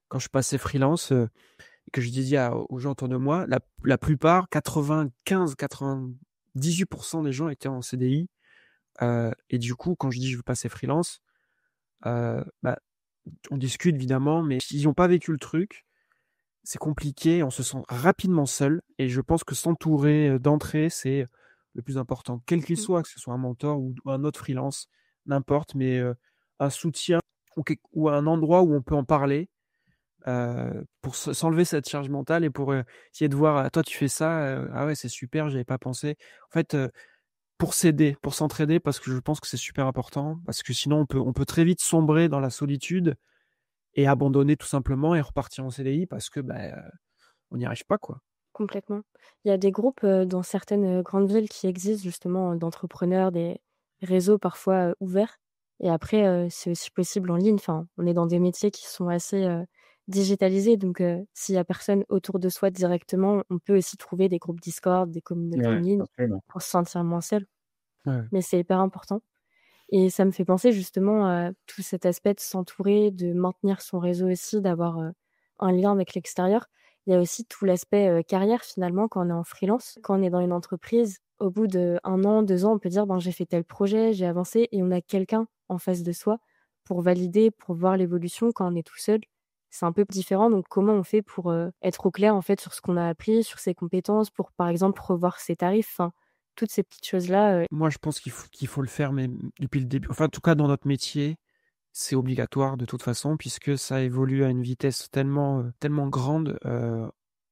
quand je passais freelance et que je disais aux gens autour de moi, la plupart, 95-98% des gens étaient en CDI. Et du coup, quand je dis je veux passer freelance, bah, on discute évidemment, mais s'ils n'ont pas vécu le truc, c'est compliqué, on se sent rapidement seul. Et je pense que s'entourer d'entrée, c'est le plus important, quel qu'il soit, que ce soit un mentor ou un autre freelance, n'importe, mais un soutien ou un endroit où on peut en parler pour s'enlever cette charge mentale et pour essayer de voir, toi tu fais ça, ah ouais c'est super, j'avais pas pensé. En fait, pour s'aider, pour s'entraider, parce que je pense que c'est super important, parce que sinon on peut très vite sombrer dans la solitude et abandonner tout simplement et repartir en CDI parce que on n'y arrive pas, quoi. Complètement. Il y a des groupes, dans certaines, grandes villes qui existent justement, d'entrepreneurs, des réseaux parfois, ouverts et après, c'est aussi possible en ligne. Enfin, on est dans des métiers qui sont assez, digitalisés donc s'il y a personne autour de soi directement, on peut aussi trouver des groupes Discord, des communautés en Ouais, ligne absolument. pour se sentir moins seul. Ouais. Mais c'est hyper important et ça me fait penser justement à tout cet aspect de s'entourer, de maintenir son réseau aussi, d'avoir, un lien avec l'extérieur. Il y a aussi tout l'aspect, carrière finalement quand on est en freelance. Quand on est dans une entreprise, au bout d'1 an, 2 ans, on peut dire: «Ben, j'ai fait tel projet, j'ai avancé» et on a quelqu'un en face de soi pour valider, pour voir l'évolution. Quand on est tout seul, c'est un peu différent donc comment on fait pour, être au clair en fait sur ce qu'on a appris, sur ses compétences, pour par exemple revoir ses tarifs? Enfin, toutes ces petites choses-là, Moi, je pense qu'il faut le faire, mais depuis le début. Enfin, en tout cas, dans notre métier, c'est obligatoire de toute façon, puisque ça évolue à une vitesse tellement grande.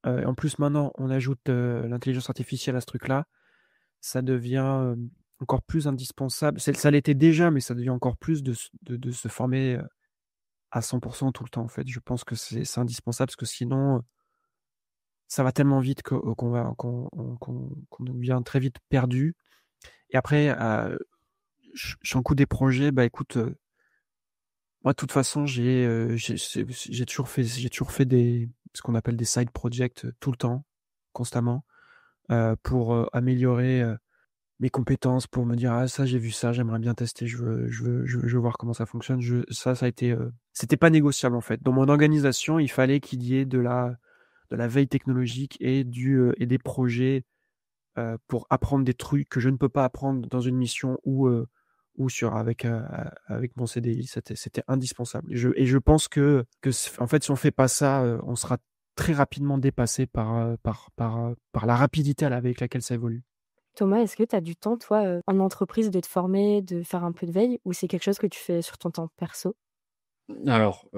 En plus, maintenant, on ajoute l'intelligence artificielle à ce truc-là. Ça devient encore plus indispensable. Ça l'était déjà, mais ça devient encore plus de se former à 100% tout le temps, en fait. Je pense que c'est indispensable, parce que sinon, ça va tellement vite qu'on devient très vite perdu. Et après, sur le coup des projets, bah écoute, moi de toute façon, j'ai toujours fait ce qu'on appelle des side projects tout le temps, constamment, pour améliorer mes compétences, pour me dire ah ça j'ai vu ça, j'aimerais bien tester, je veux voir comment ça fonctionne. Ça a été, c'était pas négociable en fait. Dans mon organisation, il fallait qu'il y ait de la veille technologique et des projets pour apprendre des trucs que je ne peux pas apprendre dans une mission ou avec mon CDI. C'était indispensable. Et je pense en fait, si on fait pas ça, on sera très rapidement dépassé par la rapidité avec laquelle ça évolue. Thomas, est-ce que tu as du temps, toi, en entreprise, de te former, de faire un peu de veille ou c'est quelque chose que tu fais sur ton temps perso? Alors,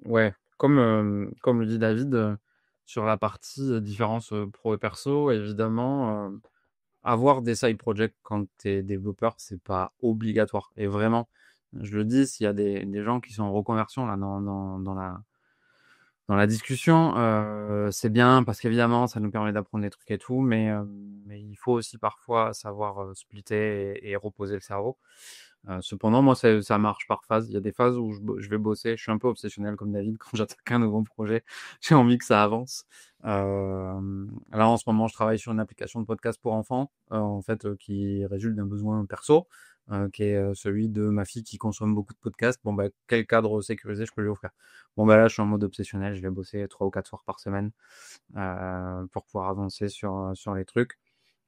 ouais, comme le dit David, sur la partie, différence, pro et perso, évidemment, avoir des side projects quand tu es développeur, c'est pas obligatoire et vraiment, je le dis, s'il y a des gens qui sont en reconversion là dans Dans la discussion, c'est bien parce qu'évidemment, ça nous permet d'apprendre des trucs et tout, mais il faut aussi parfois savoir, splitter et reposer le cerveau. Cependant, moi, ça marche par phase. Il y a des phases où je vais bosser. Je suis un peu obsessionnel comme David. Quand j'attaque un nouveau projet, j'ai envie que ça avance. Là, en ce moment, je travaille sur une application de podcast pour enfants, en fait, qui résulte d'un besoin perso, qui est celui de ma fille qui consomme beaucoup de podcasts. Bon, bah, quel cadre sécurisé je peux lui offrir? Bon, bah là, je suis en mode obsessionnel. Je vais bosser 3 ou 4 soirs par semaine pour pouvoir avancer sur les trucs.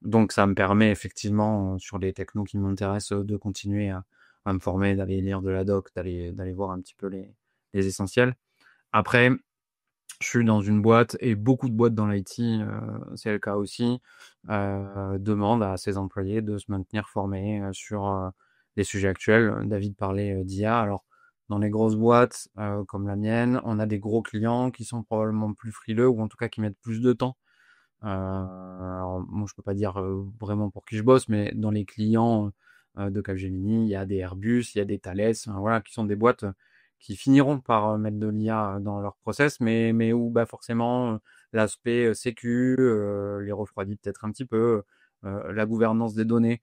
Donc, ça me permet effectivement, sur les technos qui m'intéressent, de continuer à me former, d'aller lire de la doc, d'aller voir un petit peu les essentiels. Après, je suis dans une boîte et beaucoup de boîtes dans l'IT, c'est le cas aussi, demandent à ses employés de se maintenir formés sur les sujets actuels. David parlait d'IA. Alors, dans les grosses boîtes comme la mienne, on a des gros clients qui sont probablement plus frileux ou en tout cas qui mettent plus de temps. Alors, moi, je peux pas dire vraiment pour qui je bosse, mais dans les clients de Capgemini, il y a des Airbus, il y a des Thales, voilà, qui sont des boîtes qui finiront par mettre de l'IA dans leur process, mais où bah, forcément l'aspect sécu les refroidit peut-être un petit peu, la gouvernance des données,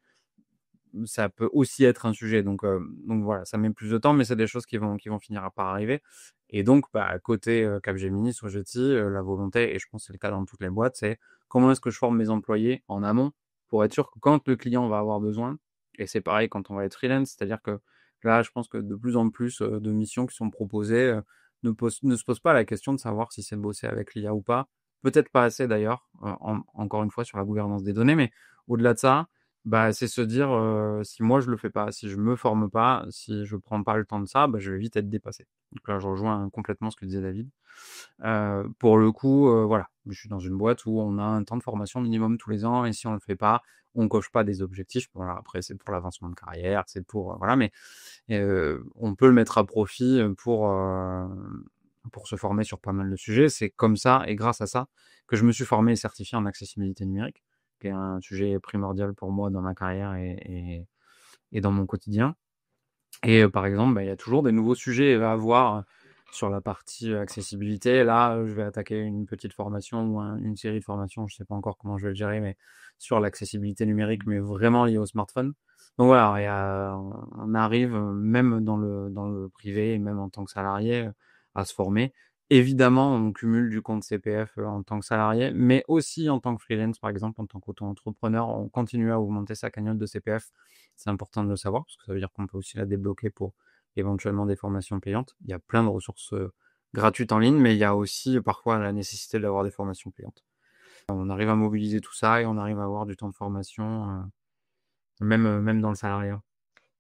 ça peut aussi être un sujet. Donc voilà, ça met plus de temps, mais c'est des choses qui vont finir par arriver. Et donc, bah, côté Capgemini, Sogeti, la volonté, et je pense que c'est le cas dans toutes les boîtes, c'est comment est-ce que je forme mes employés en amont pour être sûr que quand le client va avoir besoin, et c'est pareil quand on va être freelance, c'est-à-dire que là, je pense que de plus en plus de missions qui sont proposées ne se posent pas la question de savoir si c'est bosser avec l'IA ou pas. Peut-être pas assez d'ailleurs, encore une fois sur la gouvernance des données, mais au-delà de ça, bah, c'est se dire, si moi je le fais pas, si je me forme pas, si je prends pas le temps de ça, bah, je vais vite être dépassé. Donc là, je rejoins complètement ce que disait David. Pour le coup, voilà, je suis dans une boîte où on a un temps de formation minimum tous les ans et si on le fait pas, on coche pas des objectifs. Voilà, après c'est pour l'avancement de carrière, c'est pour, voilà, mais on peut le mettre à profit, pour se former sur pas mal de sujets. C'est comme ça et grâce à ça que je me suis formé et certifié en accessibilité numérique, qui est un sujet primordial pour moi dans ma carrière et dans mon quotidien. Et par exemple, bah, il y a toujours des nouveaux sujets à voir sur la partie accessibilité. Là, je vais attaquer une petite formation ou une série de formations, je sais pas encore comment je vais le gérer, mais sur l'accessibilité numérique, mais vraiment liée au smartphone. Donc voilà, on arrive même dans le privé et même en tant que salarié à se former. Évidemment, on cumule du compte CPF en tant que salarié, mais aussi en tant que freelance, par exemple, en tant qu'auto-entrepreneur, on continue à augmenter sa cagnotte de CPF. C'est important de le savoir, parce que ça veut dire qu'on peut aussi la débloquer pour éventuellement des formations payantes. Il y a plein de ressources gratuites en ligne, mais il y a aussi parfois la nécessité d'avoir des formations payantes. On arrive à mobiliser tout ça et on arrive à avoir du temps de formation, même dans le salariat.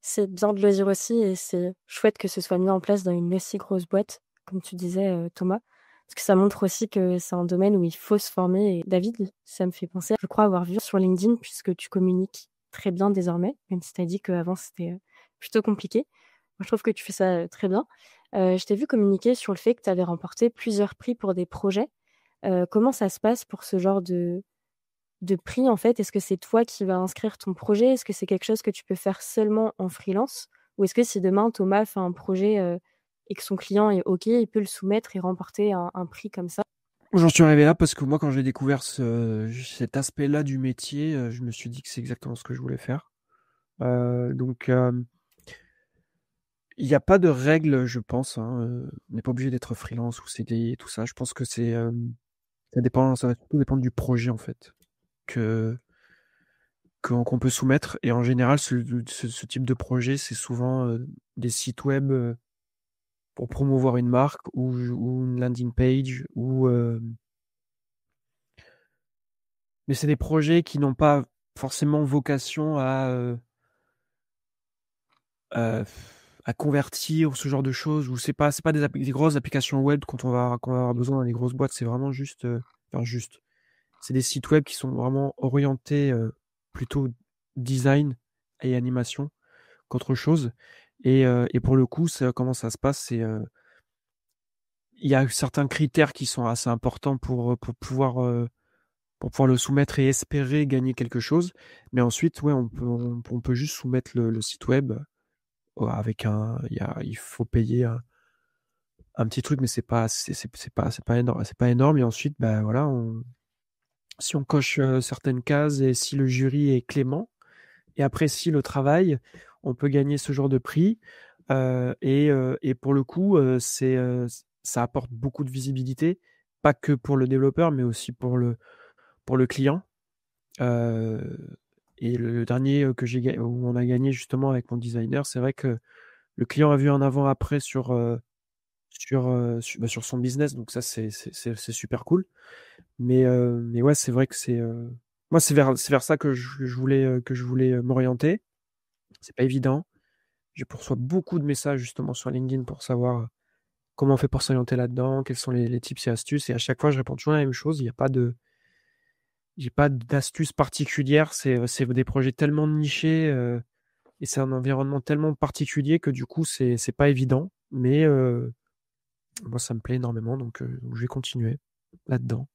C'est bien de le dire aussi et c'est chouette que ce soit mis en place dans une aussi grosse boîte, comme tu disais, Thomas. Parce que ça montre aussi que c'est un domaine où il faut se former et David, ça me fait penser, je crois avoir vu sur LinkedIn puisque tu communiques très bien désormais, même si tu as dit qu'avant c'était, plutôt compliqué. Moi, je trouve que tu fais ça, très bien. Je t'ai vu communiquer sur le fait que tu avais remporté plusieurs prix pour des projets. Comment ça se passe pour ce genre de prix, en fait? Est-ce que c'est toi qui vas inscrire ton projet? Est-ce que c'est quelque chose que tu peux faire seulement en freelance? Ou est-ce que si demain Thomas fait un projet, et que son client est OK, il peut le soumettre et remporter un prix comme ça? J'en suis arrivé là parce que moi, quand j'ai découvert cet aspect-là du métier, je me suis dit que c'est exactement ce que je voulais faire. Donc, il n'y a pas de règle, je pense, hein, on n'est pas obligé d'être freelance ou CDI et tout ça. Je pense que ça va surtout dépendre du projet, en fait, que qu'on peut soumettre. Et en général, ce type de projet, c'est souvent des sites web pour promouvoir une marque ou une landing page mais c'est des projets qui n'ont pas forcément vocation euh, à convertir ce genre de choses, ou c'est pas des grosses applications web qu'on va avoir besoin dans les grosses boîtes. C'est vraiment juste, c'est des sites web qui sont vraiment orientés plutôt design et animation qu'autre chose. Et pour le coup, comment ça se passe, il y a certains critères qui sont assez importants pour pouvoir le soumettre et espérer gagner quelque chose. Mais ensuite, ouais, on peut juste soumettre le site web avec il faut payer un petit truc, mais c'est pas énorme, c'est pas énorme. Et ensuite, bah voilà, si on coche certaines cases et si le jury est clément et apprécie le travail, on peut gagner ce genre de prix. Et pour le coup, ça apporte beaucoup de visibilité, pas que pour le développeur, mais aussi pour le client. Euh, et le dernier où on a gagné justement avec mon designer, c'est vrai que le client a vu un avant-après sur son business, donc ça c'est super cool. Mais ouais, c'est vrai que moi c'est vers ça que je voulais m'orienter. C'est pas évident. Je reçois beaucoup de messages justement sur LinkedIn pour savoir comment on fait pour s'orienter là-dedans, quels sont les tips et astuces. Et à chaque fois, je réponds toujours la même chose. J'ai pas d'astuces particulières. C'est des projets tellement nichés et c'est un environnement tellement particulier que du coup, c'est pas évident. Mais moi, ça me plaît énormément, donc je vais continuer là-dedans.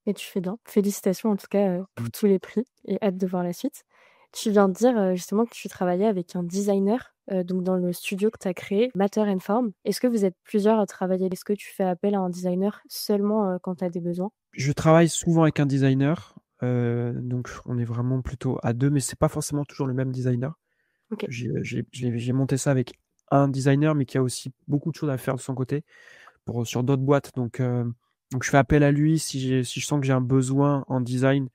Et tu fais bien. Félicitations en tout cas pour tous les prix et hâte de voir la suite. Tu viens de dire justement que tu travaillais avec un designer donc dans le studio que tu as créé, Matter and Form. Est-ce que vous êtes plusieurs à travailler? Est-ce que tu fais appel à un designer seulement quand tu as des besoins? Je travaille souvent avec un designer, donc on est vraiment plutôt à deux, mais c'est pas forcément toujours le même designer. Ok. J'ai monté ça avec un designer, mais qui a aussi beaucoup de choses à faire de son côté sur d'autres boîtes. Donc je fais appel à lui si je sens que j'ai un besoin en design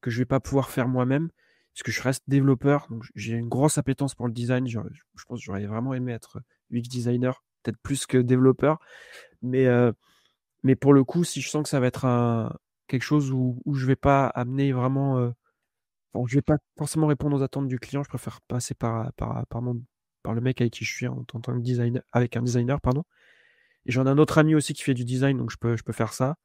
que je vais pas pouvoir faire moi-même, parce que je reste développeur, donc j'ai une grosse appétence pour le design. Je pense que j'aurais vraiment aimé être UX designer, peut-être plus que développeur, mais pour le coup, si je sens que ça va être quelque chose où je vais pas amener vraiment, je vais pas forcément répondre aux attentes du client, je préfère passer par le mec avec qui je suis en tant que designer, avec un designer, pardon. Et j'en ai un autre ami aussi qui fait du design, donc je peux faire ça.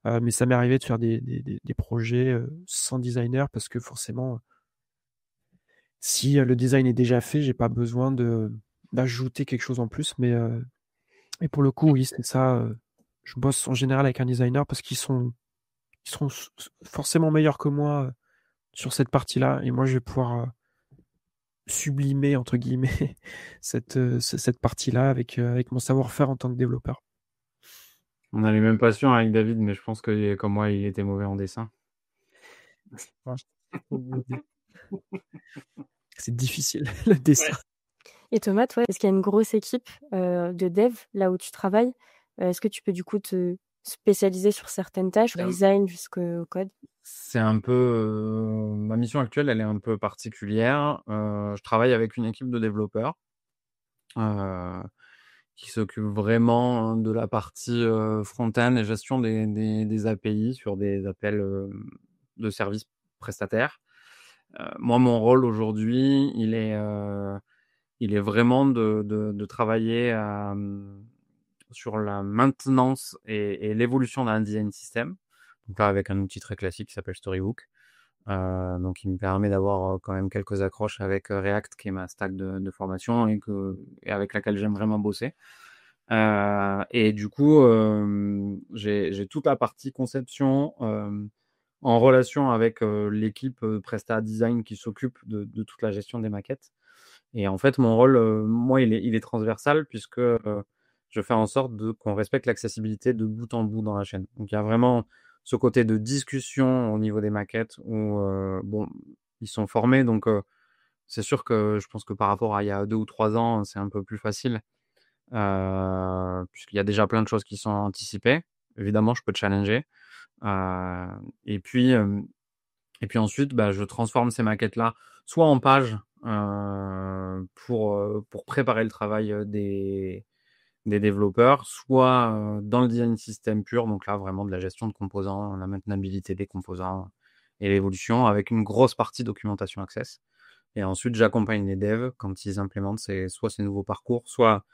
Mais ça m'est arrivé de faire des projets sans designer parce que forcément, si le design est déjà fait, j'ai pas besoin d'ajouter quelque chose en plus. Mais pour le coup, oui, c'est ça. Je bosse en général avec un designer parce ils seront forcément meilleurs que moi sur cette partie-là. Et moi, je vais pouvoir sublimer, entre guillemets, cette partie-là avec mon savoir-faire en tant que développeur. On a les mêmes passions avec David, mais je pense que comme moi, il était mauvais en dessin. C'est difficile, le dessin. Et Thomas, toi, est-ce qu'il y a une grosse équipe de dev là où tu travailles? Est-ce que tu peux du coup te spécialiser sur certaines tâches, du design jusqu'au code? C'est un peu ma mission actuelle, elle est un peu particulière. Je travaille avec une équipe de développeurs qui s'occupe vraiment de la partie front-end et gestion des API sur des appels de services prestataires. Moi, mon rôle aujourd'hui, il est vraiment de travailler sur la maintenance et l'évolution d'un design system. Donc là, avec un outil très classique qui s'appelle Storybook. Donc, il me permet d'avoir quand même quelques accroches avec React, qui est ma stack de formation et avec laquelle j'aime vraiment bosser. Et du coup, j'ai toute la partie conception en relation avec l'équipe Presta Design qui s'occupe de toute la gestion des maquettes. Et en fait, mon rôle, moi, il est transversal puisque je fais en sorte qu'on respecte l'accessibilité de bout en bout dans la chaîne. Donc, il y a vraiment ce côté de discussion au niveau des maquettes où, bon, ils sont formés. Donc, c'est sûr que je pense que par rapport à il y a 2 ou 3 ans, c'est un peu plus facile puisqu'il y a déjà plein de choses qui sont anticipées. Évidemment, je peux challenger. Heu et puis, ensuite, bah, je transforme ces maquettes-là soit en pages, pour préparer le travail, des développeurs, soit, dans le design system pur, donc là, vraiment de la gestion de composants, la maintenabilité des composants et l'évolution avec une grosse partie documentation Access. Et ensuite, j'accompagne les devs quand ils implémentent soit ces nouveaux parcours, soit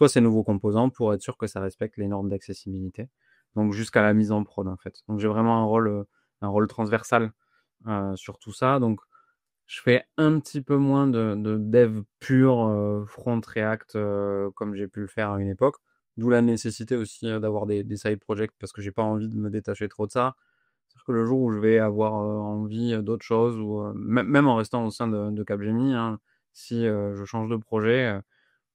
ces nouveaux composants pour être sûr que ça respecte les normes d'accessibilité. Donc jusqu'à la mise en prod, en fait. Donc j'ai vraiment un rôle transversal sur tout ça. Donc je fais un petit peu moins de dev pur front React comme j'ai pu le faire à une époque. D'où la nécessité aussi d'avoir des side projects parce que j'ai pas envie de me détacher trop de ça. C'est-à-dire que le jour où je vais avoir envie d'autre chose, ou même en restant au sein de Capgemini, hein, si je change de projet,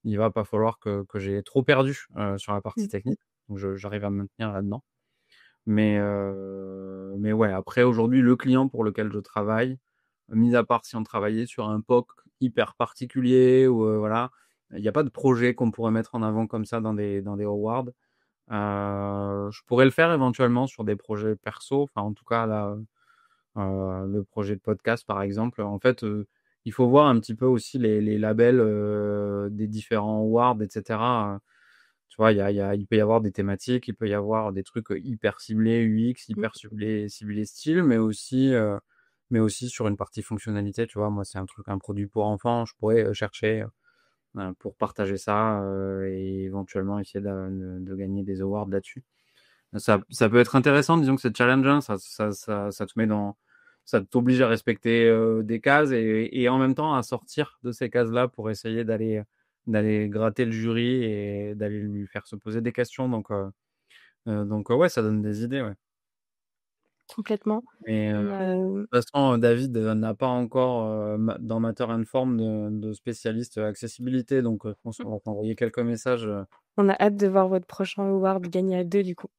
il va pas falloir que j'ai trop perdu sur la partie Mmh. technique. Donc j'arrive à me maintenir là-dedans. Mais ouais, après aujourd'hui, le client pour lequel je travaille, mis à part si on travaillait sur un POC hyper particulier ou voilà, il y a pas de projet qu'on pourrait mettre en avant comme ça dans des awards. Je pourrais le faire éventuellement sur des projets perso, enfin en tout cas là, le projet de podcast par exemple. En fait, il faut voir un petit peu aussi les labels, des différents awards et cetera. Tu vois, il peut y avoir des thématiques, il peut y avoir des trucs, hyper ciblés UX, Mmh. hyper ciblés style, mais aussi sur une partie fonctionnalité, tu vois? Moi, c'est un produit pour enfants, je pourrais, chercher, pour partager ça, et éventuellement essayer de gagner des awards là-dessus. Ça peut être intéressant, disons que c'est challengeant, ça te met dans ça t'oblige à respecter, des cases et en même temps à sortir de ces cases-là pour essayer d'aller gratter le jury et d'aller lui faire se poser des questions ouais, ça donne des idées, ouais. Complètement. Mais On a, de toute façon, David, n'a pas encore, ma dans Matter Informed de spécialiste, accessibilité donc je pense qu'on va t'envoyer quelques messages, on a hâte de voir votre prochain award gagné à 2 du coup.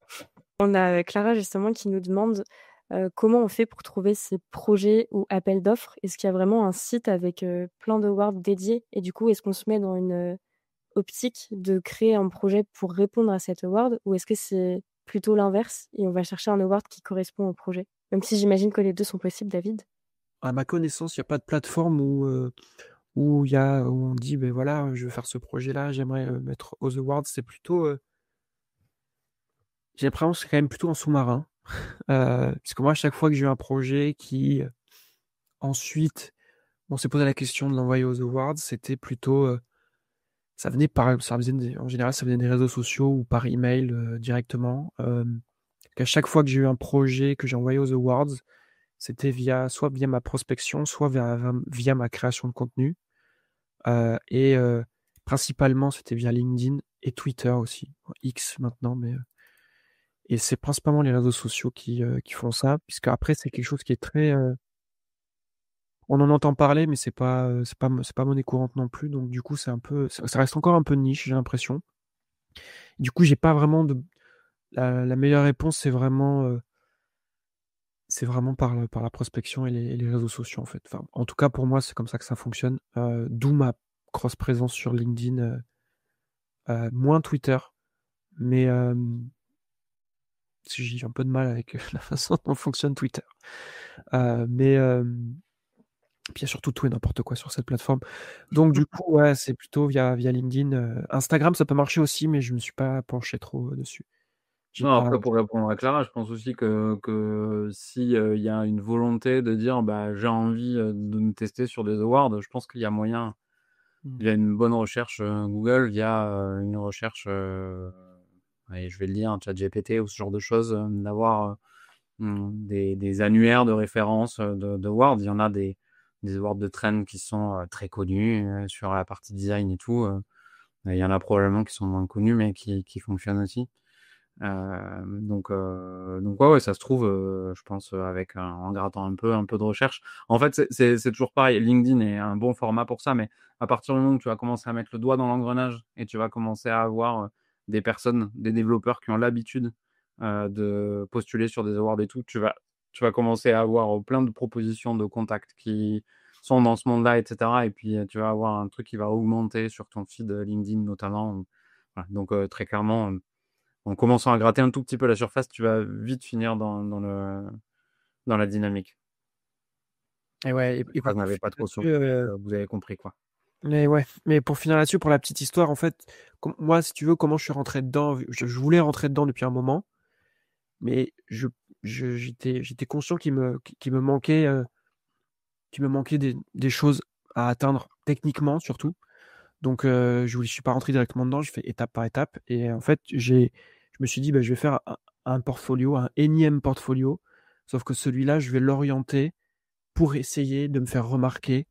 On a Clara justement qui nous demande, comment on fait pour trouver ces projets ou appels d'offres? Est-ce qu'il y a vraiment un site avec, plein d'awards dédiés? Et du coup, est-ce qu'on se met dans une, optique de créer un projet pour répondre à cet award? Ou est-ce que c'est plutôt l'inverse et on va chercher un award qui correspond au projet? Même si j'imagine que les 2 sont possibles, David? À ma connaissance, il y a pas de plateforme où on dit: «Beh, voilà, je veux faire ce projet-là, j'aimerais, mettre aux awards». C'est plutôt, j'ai l'impression que c'est quand même plutôt en sous-marin. Puisque moi, à chaque fois que j'ai eu un projet qui, ensuite, on s'est posé la question de l'envoyer aux awards, c'était plutôt, ça venait en général, ça venait des réseaux sociaux ou par email, directement. Qu'à chaque fois que j'ai eu un projet que j'ai envoyé aux awards, c'était soit via ma prospection, soit via ma création de contenu. Et principalement, c'était via LinkedIn et Twitter aussi. X maintenant, mais et c'est principalement les réseaux sociaux qui font ça, puisque après c'est quelque chose qui est très, on en entend parler, mais c'est pas monnaie courante non plus, donc du coup, ça reste encore un peu niche, j'ai l'impression. Du coup, j'ai pas vraiment de la meilleure réponse, c'est vraiment par la prospection et les réseaux sociaux, en fait. Enfin, en tout cas, pour moi, c'est comme ça que ça fonctionne, d'où ma grosse présence sur LinkedIn, moins Twitter, mais j'ai un peu de mal avec la façon dont fonctionne Twitter. Mais puis il y a surtout tout et n'importe quoi sur cette plateforme. Donc du coup, ouais, c'est plutôt via LinkedIn. Instagram, ça peut marcher aussi, mais je me suis pas penché trop dessus. J'ai Non, pas. après pour répondre à Clara, je pense aussi que si, il y a une volonté de dire: «Bah, j'ai envie, de me tester sur des awards», je pense qu'il y a moyen, Mmh. via une bonne recherche, Google, via, une recherche, allez, je vais le dire, ChatGPT ou ce genre de choses, d'avoir, des annuaires de référence, d'awards. Il y en a des awards de trend qui sont, très connus, sur la partie design et tout, il y en a probablement qui sont moins connus mais qui fonctionnent aussi. Donc ouais, ouais, ça se trouve, je pense, avec en grattant un peu de recherche. En fait, c'est toujours pareil. LinkedIn est un bon format pour ça, mais à partir du moment où tu vas commencer à mettre le doigt dans l'engrenage et tu vas commencer à avoir, des personnes, des développeurs qui ont l'habitude, de postuler sur des awards et tout, tu vas commencer à avoir, plein de propositions de contacts qui sont dans ce monde-là et cetera et puis, tu vas avoir un truc qui va augmenter sur ton feed, LinkedIn notamment. Voilà, donc très clairement, en commençant à gratter un tout petit peu la surface, tu vas vite finir dans la dynamique. Et ouais, et Enfin, je pour n'avais pas finir trop là-dessus, surpris, vous avez compris, quoi. mais ouais, mais pour finir là-dessus, pour la petite histoire, en fait, moi, si tu veux, comment je suis rentré dedans, je voulais rentrer dedans depuis un moment, mais j'étais conscient qu'il me manquait des choses à atteindre techniquement surtout. Donc je suis pas rentré directement dedans, je fais étape par étape et en fait, je me suis dit: «Bah, je vais faire un portfolio, un énième portfolio», sauf que celui-là, je vais l'orienter pour essayer de me faire remarquer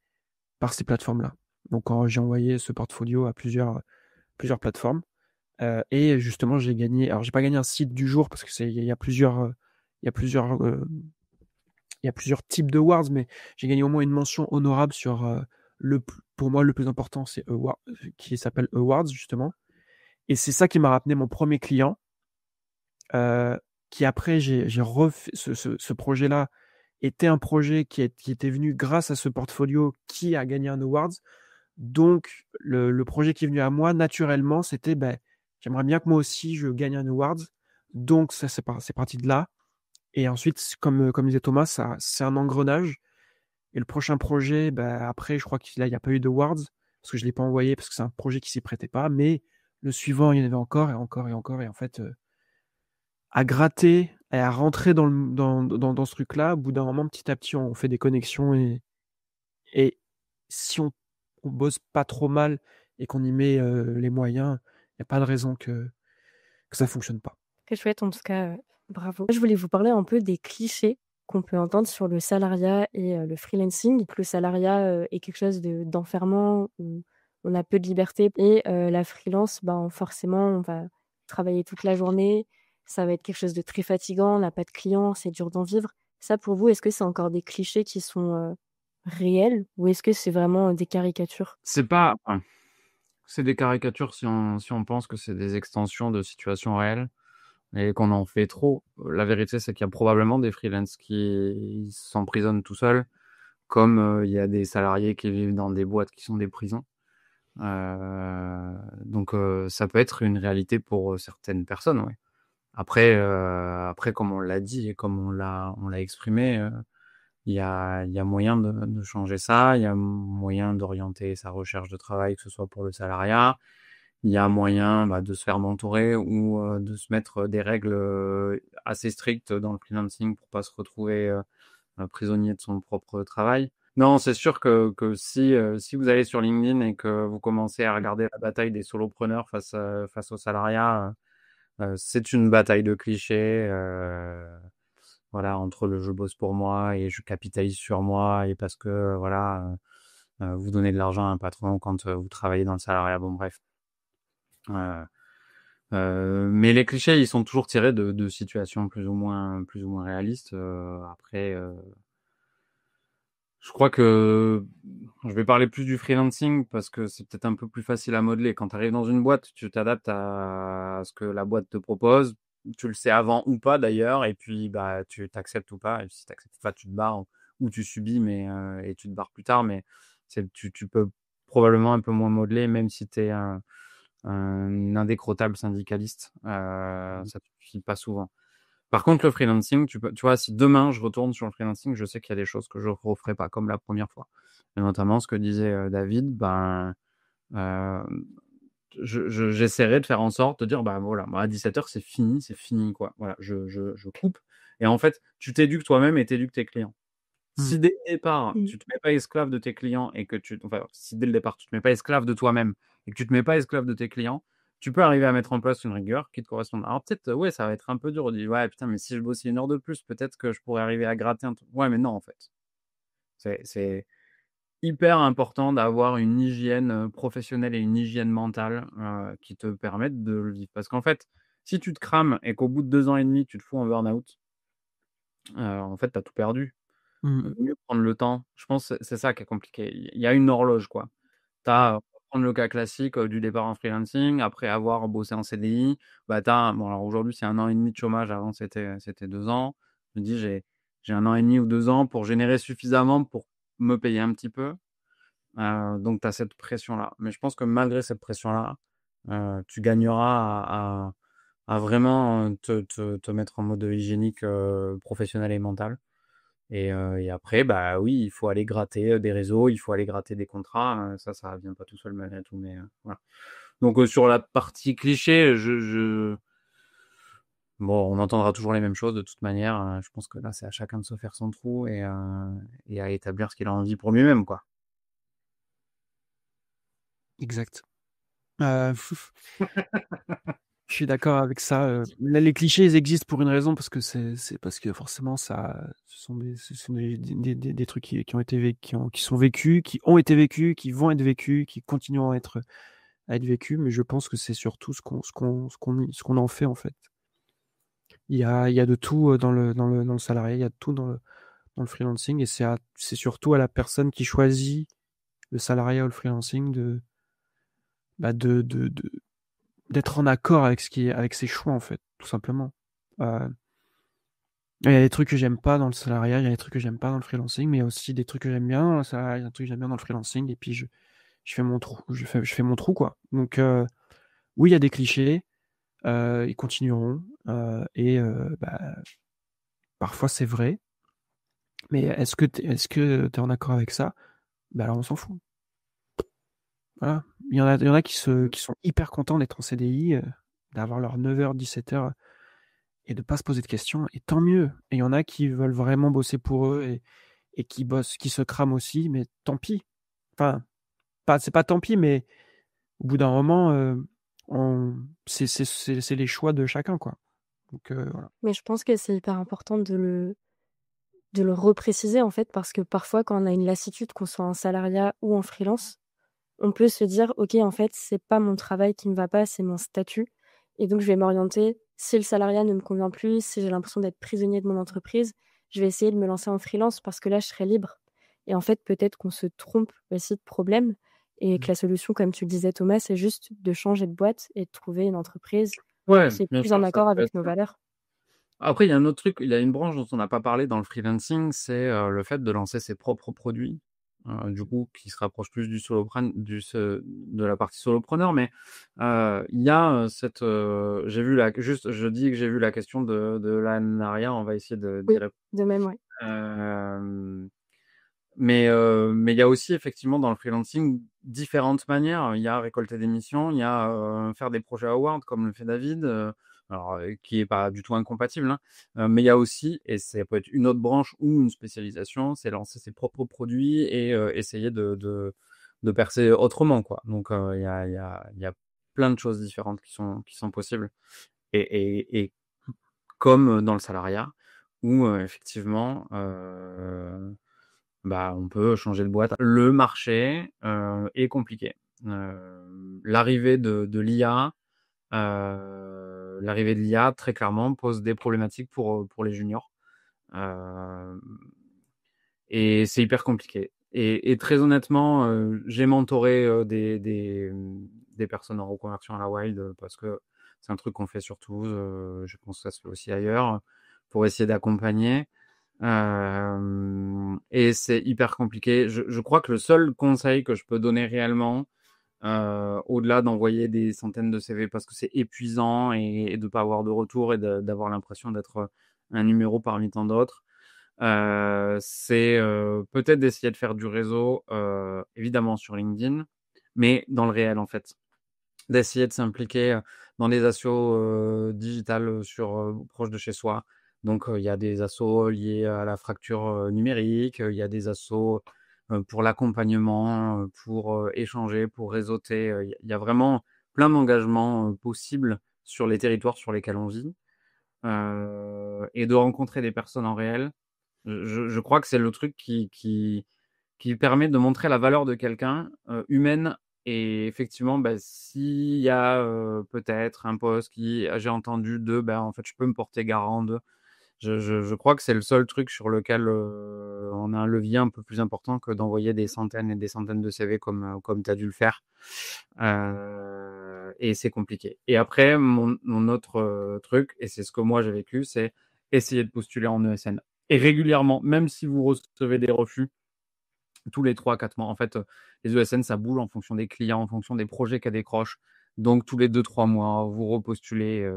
par ces plateformes-là. Donc j'ai envoyé ce portfolio à plusieurs plateformes, et justement j'ai gagné, alors j'ai pas gagné un site du jour parce que il y a il y a plusieurs, il y a plusieurs types d'awards, mais j'ai gagné au moins une mention honorable sur, Pour moi, le plus important, c'est qui s'appelle Awards, justement. Et c'est ça qui m'a ramené mon premier client, qui après, j'ai refait ce projet-là était un projet qui était venu grâce à ce portfolio qui a gagné un Awards. Donc, le projet qui est venu à moi, naturellement, c'était, j'aimerais bien que moi aussi, je gagne un Awards. Donc, ça, c'est parti de là. Et ensuite, comme disait Thomas, c'est un engrenage. Et le prochain projet, après, je crois qu'il il n'y a pas eu d'Awards, parce que je ne l'ai pas envoyé, parce que c'est un projet qui s'y prêtait pas. Mais le suivant, il y en avait encore et encore et encore. Et en fait, à gratter et à rentrer dans ce truc-là, au bout d'un moment, petit à petit, on fait des connexions. Et si on bosse pas trop mal et qu'on y met les moyens, il n'y a pas de raison que ça fonctionne pas. Très chouette, en tout cas, bravo. Je voulais vous parler un peu des clichés qu'on peut entendre sur le salariat et le freelancing. Le salariat est quelque chose d'enfermant, où on a peu de liberté. Et la freelance, forcément, on va travailler toute la journée. Ça va être quelque chose de très fatigant, on n'a pas de clients, c'est dur d'en vivre. Ça, pour vous, est-ce que c'est encore des clichés qui sont réels ou est-ce que c'est vraiment des caricatures? C'est des caricatures si on pense que c'est des extensions de situations réelles et qu'on en fait trop. La vérité, c'est qu'il y a probablement des freelances qui s'emprisonnent tout seuls, comme il y a des salariés qui vivent dans des boîtes qui sont des prisons. Donc ça peut être une réalité pour certaines personnes, ouais. Après, comme on l'a dit et comme on l'a exprimé, il y a moyen de changer ça. Il y a moyen d'orienter sa recherche de travail, que ce soit pour le salariat. Il y a moyen de se faire mentorer ou de se mettre des règles assez strictes dans le freelancing pour pas se retrouver prisonnier de son propre travail. Non, c'est sûr que si vous allez sur LinkedIn et que vous commencez à regarder la bataille des solopreneurs face au salariat, c'est une bataille de clichés. Voilà, entre le je bosse pour moi et je capitalise sur moi et parce que voilà, vous donnez de l'argent à un patron quand vous travaillez dans le salariat. Bon, bref. Mais les clichés, ils sont toujours tirés de situations plus ou moins réalistes. Après, je crois que je vais parler plus du freelancing parce que c'est peut-être un peu plus facile à modeler. Quand tu arrives dans une boîte, tu t'adaptes à ce que la boîte te propose. Tu le sais avant ou pas d'ailleurs, et puis tu t'acceptes ou pas. Et si t'acceptes pas, tu te barres ou tu subis, et tu te barres plus tard. Mais tu peux probablement un peu moins modeler, même si tu es un indécrottable syndicaliste. Ça te suffit pas souvent. Par contre, le freelancing, tu vois, si demain je retourne sur le freelancing, je sais qu'il y a des choses que je ne referai pas comme la première fois. Et notamment ce que disait David, euh, j'essaierai de faire en sorte de dire, voilà, moi à 17h, c'est fini, quoi. Voilà, je coupe. Et en fait, tu t'éduques toi-même et t'éduques tes clients. Si dès le départ, tu te mets pas esclave de tes clients et que si dès le départ, tu te mets pas esclave de toi-même et que tu te mets pas esclave de tes clients, tu peux arriver à mettre en place une rigueur qui te correspond. Alors peut-être, ouais, ça va être un peu dur. On dit, ouais, putain, mais si je bossais une heure de plus, peut-être que je pourrais arriver à gratter un truc. Ouais, mais non, en fait. C'est hyper important d'avoir une hygiène professionnelle et une hygiène mentale qui te permettent de le vivre. Parce qu'en fait, si tu te crames et qu'au bout de 2 ans et demi, tu te fous en burn-out, en fait, tu as tout perdu. Mieux prendre le temps. Je pense que c'est ça qui est compliqué. Il y a une horloge, quoi. Tu as, prendre le cas classique du départ en freelancing, après avoir bossé en CDI, bon, alors aujourd'hui, c'est 1 an et demi de chômage, avant c'était 2 ans. Je me dis, j'ai 1 an et demi ou 2 ans pour générer suffisamment pour me payer un petit peu. Donc tu as cette pression-là. Mais je pense que malgré cette pression-là, tu gagneras à vraiment te mettre en mode hygiénique professionnel et mental. Et après, oui, il faut aller gratter des réseaux, il faut aller gratter des contrats. Ça vient pas tout seul malgré tout. Mais voilà. Donc sur la partie cliché, bon, on entendra toujours les mêmes choses de toute manière. Je pense que là, c'est à chacun de se faire son trou et à établir ce qu'il a envie pour lui-même, quoi. Exact. Je suis d'accord avec ça. Là, les clichés, ils existent pour une raison, parce que c'est parce que forcément, ce sont des trucs qui ont été qui sont vécus, qui ont été vécus, qui vont être vécus, qui continueront à être vécus. Mais je pense que c'est surtout ce qu'on en fait, en fait. Il y a de tout dans le salarié, il y a de tout dans le freelancing, et c'est surtout à la personne qui choisit le salariat ou le freelancing, d'être en accord avec avec ses choix, en fait, tout simplement. Il y a des trucs que j'aime pas dans le salariat, il y a des trucs que j'aime pas dans le freelancing, mais il y a aussi des trucs que j'aime bien dans le salariat, il y a des trucs que j'aime bien dans le freelancing, et puis je fais mon trou, je fais mon trou, quoi. Donc, oui, il y a des clichés, ils continueront, et parfois c'est vrai, mais est-ce que t'es en accord avec ça? Bah alors on s'en fout. Voilà. Il y en a qui sont hyper contents d'être en CDI, d'avoir leur 9h, 17h et de pas se poser de questions, et tant mieux. Et il y en a qui veulent vraiment bosser pour eux et qui bossent, qui se crament aussi, mais tant pis. Enfin, c'est pas tant pis, mais au bout d'un moment, c'est les choix de chacun, quoi. Donc, voilà. Mais je pense que c'est hyper important de le repréciser, en fait, parce que parfois, quand on a une lassitude, qu'on soit en salariat ou en freelance, on peut se dire: «OK, en fait, c'est pas mon travail qui me va pas, c'est mon statut et donc je vais m'orienter si le salariat ne me convient plus, si j'ai l'impression d'être prisonnier de mon entreprise, je vais essayer de me lancer en freelance parce que là, je serai libre» et en fait, peut-être qu'on se trompe aussi de problème et que la solution, comme tu le disais, Thomas, c'est juste de changer de boîte et de trouver une entreprise Ouais, qui est bien plus en sûr, ça accord peut avec nos être. valeurs. Après, il y a un autre truc, il y a une branche dont on n'a pas parlé dans le freelancing, c'est, le fait de lancer ses propres produits, du coup, qui se rapproche plus du solopren du se de la partie solopreneur. Mais, il y a, j'ai vu la juste je dis que j'ai vu la question de l'anariat, on va essayer d'y Oui, répondre. de même, ouais. Hem mais il y a aussi effectivement dans le freelancing différentes manières. Il y a récolter des missions, il y a, faire des projets awards comme le fait David, alors, qui est pas du tout incompatible, hein. Mais il y a aussi, et ça peut être une autre branche ou une spécialisation, c'est lancer ses propres produits et essayer de percer autrement, quoi. Donc, il y a plein de choses différentes qui sont possibles et comme dans le salariat où, effectivement, on peut changer de boîte. Le marché, est compliqué. L'arrivée de l'IA, très clairement pose des problématiques pour les juniors. Hem Et c'est hyper compliqué et très honnêtement, j'ai mentoré, des personnes en reconversion à la Wild, parce que c'est un truc qu'on fait sur Toulouse, je pense que ça se fait aussi ailleurs, pour essayer d'accompagner. Et c'est hyper compliqué. Je crois que le seul conseil que je peux donner réellement, au-delà d'envoyer des centaines de CV parce que c'est épuisant et de pas avoir de retour et d'avoir l'impression d'être, un numéro parmi tant d'autres, c'est, peut-être d'essayer de faire du réseau, évidemment sur LinkedIn, mais dans le réel, en fait. D'essayer de s'impliquer, dans des assos, digitales, proches de chez soi. Donc, il y a des assos liés à la fracture, numérique, il y a des assos, pour l'accompagnement, pour, échanger, pour réseauter, il y a vraiment plein d'engagements, possibles sur les territoires sur lesquels on vit, et de rencontrer des personnes en réel. Je crois que c'est le truc qui permet de montrer la valeur de quelqu'un, humaine. Et effectivement, s'il y a, peut-être un poste qui j'ai entendu de, en fait, je peux me porter garant de. Je crois que c'est le seul truc sur lequel, on a un levier un peu plus important que d'envoyer des centaines et des centaines de CV comme tu as dû le faire. Et c'est compliqué. Et après mon autre, truc, et c'est ce que moi j'ai vécu, c'est essayer de postuler en ESN et régulièrement, même si vous recevez des refus tous les 3-4 mois. En fait, les ESN, ça bouge en fonction des clients, en fonction des projets qu'elles décrochent. Donc tous les 2-3 mois, vous repostulez,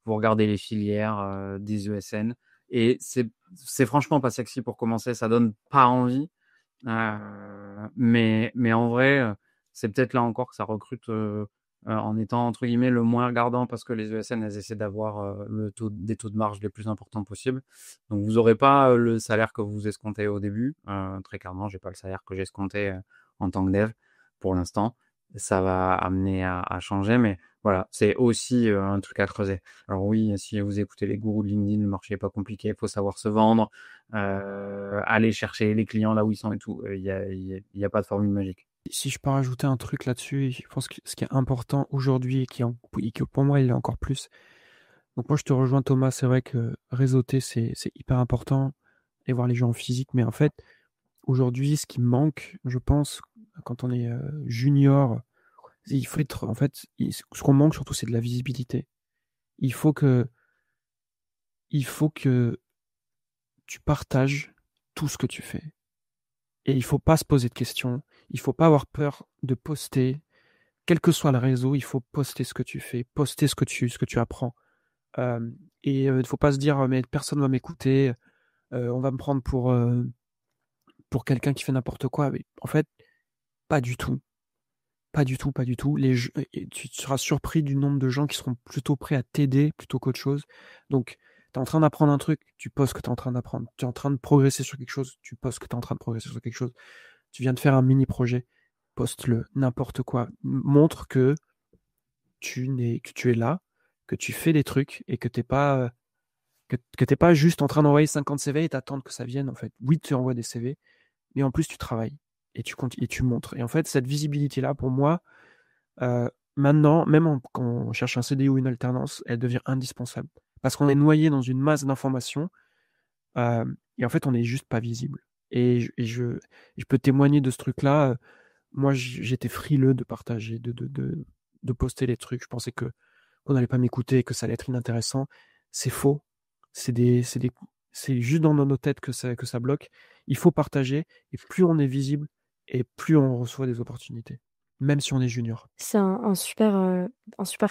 vous regardez les filières, des ESN, et c'est franchement pas sexy pour commencer, ça donne pas envie. Mais en vrai, c'est peut-être là encore que ça recrute, en étant entre guillemets «le moins regardant», parce que les ESN, elles essaient d'avoir, des taux de marge les plus importants possibles. Donc vous aurez pas, le salaire que vous escomptez au début. Très clairement, j'ai pas le salaire que j'escomptais, en tant que dev pour l'instant. Ça va amener à changer, mais voilà, c'est aussi, un truc à creuser. Alors oui, si vous écoutez les gourous de LinkedIn, le marché est pas compliqué, il faut savoir se vendre, aller chercher les clients là où ils sont et tout. Il y a pas de formule magique. Si je peux rajouter un truc là-dessus, je pense que ce qui est important aujourd'hui et que pour moi il est encore plus. Donc moi je te rejoins Thomas, c'est vrai que réseauter c'est hyper important et voir les gens en physique, mais en fait aujourd'hui ce qui me manque, je pense, quand on est junior, il faut être, en fait, ce qu'on manque surtout, c'est de la visibilité. Il faut que tu partages tout ce que tu fais. Et il faut pas se poser de questions. Il faut pas avoir peur de poster. Quel que soit le réseau, il faut poster ce que tu fais, poster ce que tu apprends. Et il faut pas se dire, mais personne va m'écouter, on va me prendre pour quelqu'un qui fait n'importe quoi. Mais en fait, pas du tout. Pas du tout, pas du tout. Et tu seras surpris du nombre de gens qui seront plutôt prêts à t'aider plutôt qu'autre chose. Donc, tu es en train d'apprendre un truc, tu postes que tu es en train d'apprendre. Tu es en train de progresser sur quelque chose, tu postes que tu es en train de progresser sur quelque chose. Tu viens de faire un mini projet, poste-le, n'importe quoi. Montre que que tu es là, que tu fais des trucs et que t'es pas juste en train d'envoyer 50 CV et t'attendre que ça vienne, en fait. Oui, tu envoies des CV, mais en plus, tu travailles et et tu montres. Et en fait, cette visibilité-là, pour moi, maintenant, quand on cherche un CDI ou une alternance, elle devient indispensable. Parce qu'on est noyé dans une masse d'informations et en fait, on n'est juste pas visible. Je peux témoigner de ce truc-là. Moi, j'étais frileux de partager, de poster les trucs. Je pensais qu'on n'allait pas m'écouter, que ça allait être inintéressant. C'est faux. C'est juste dans nos têtes que ça bloque. Il faut partager et plus on est visible et plus on reçoit des opportunités, même si on est junior. C'est un super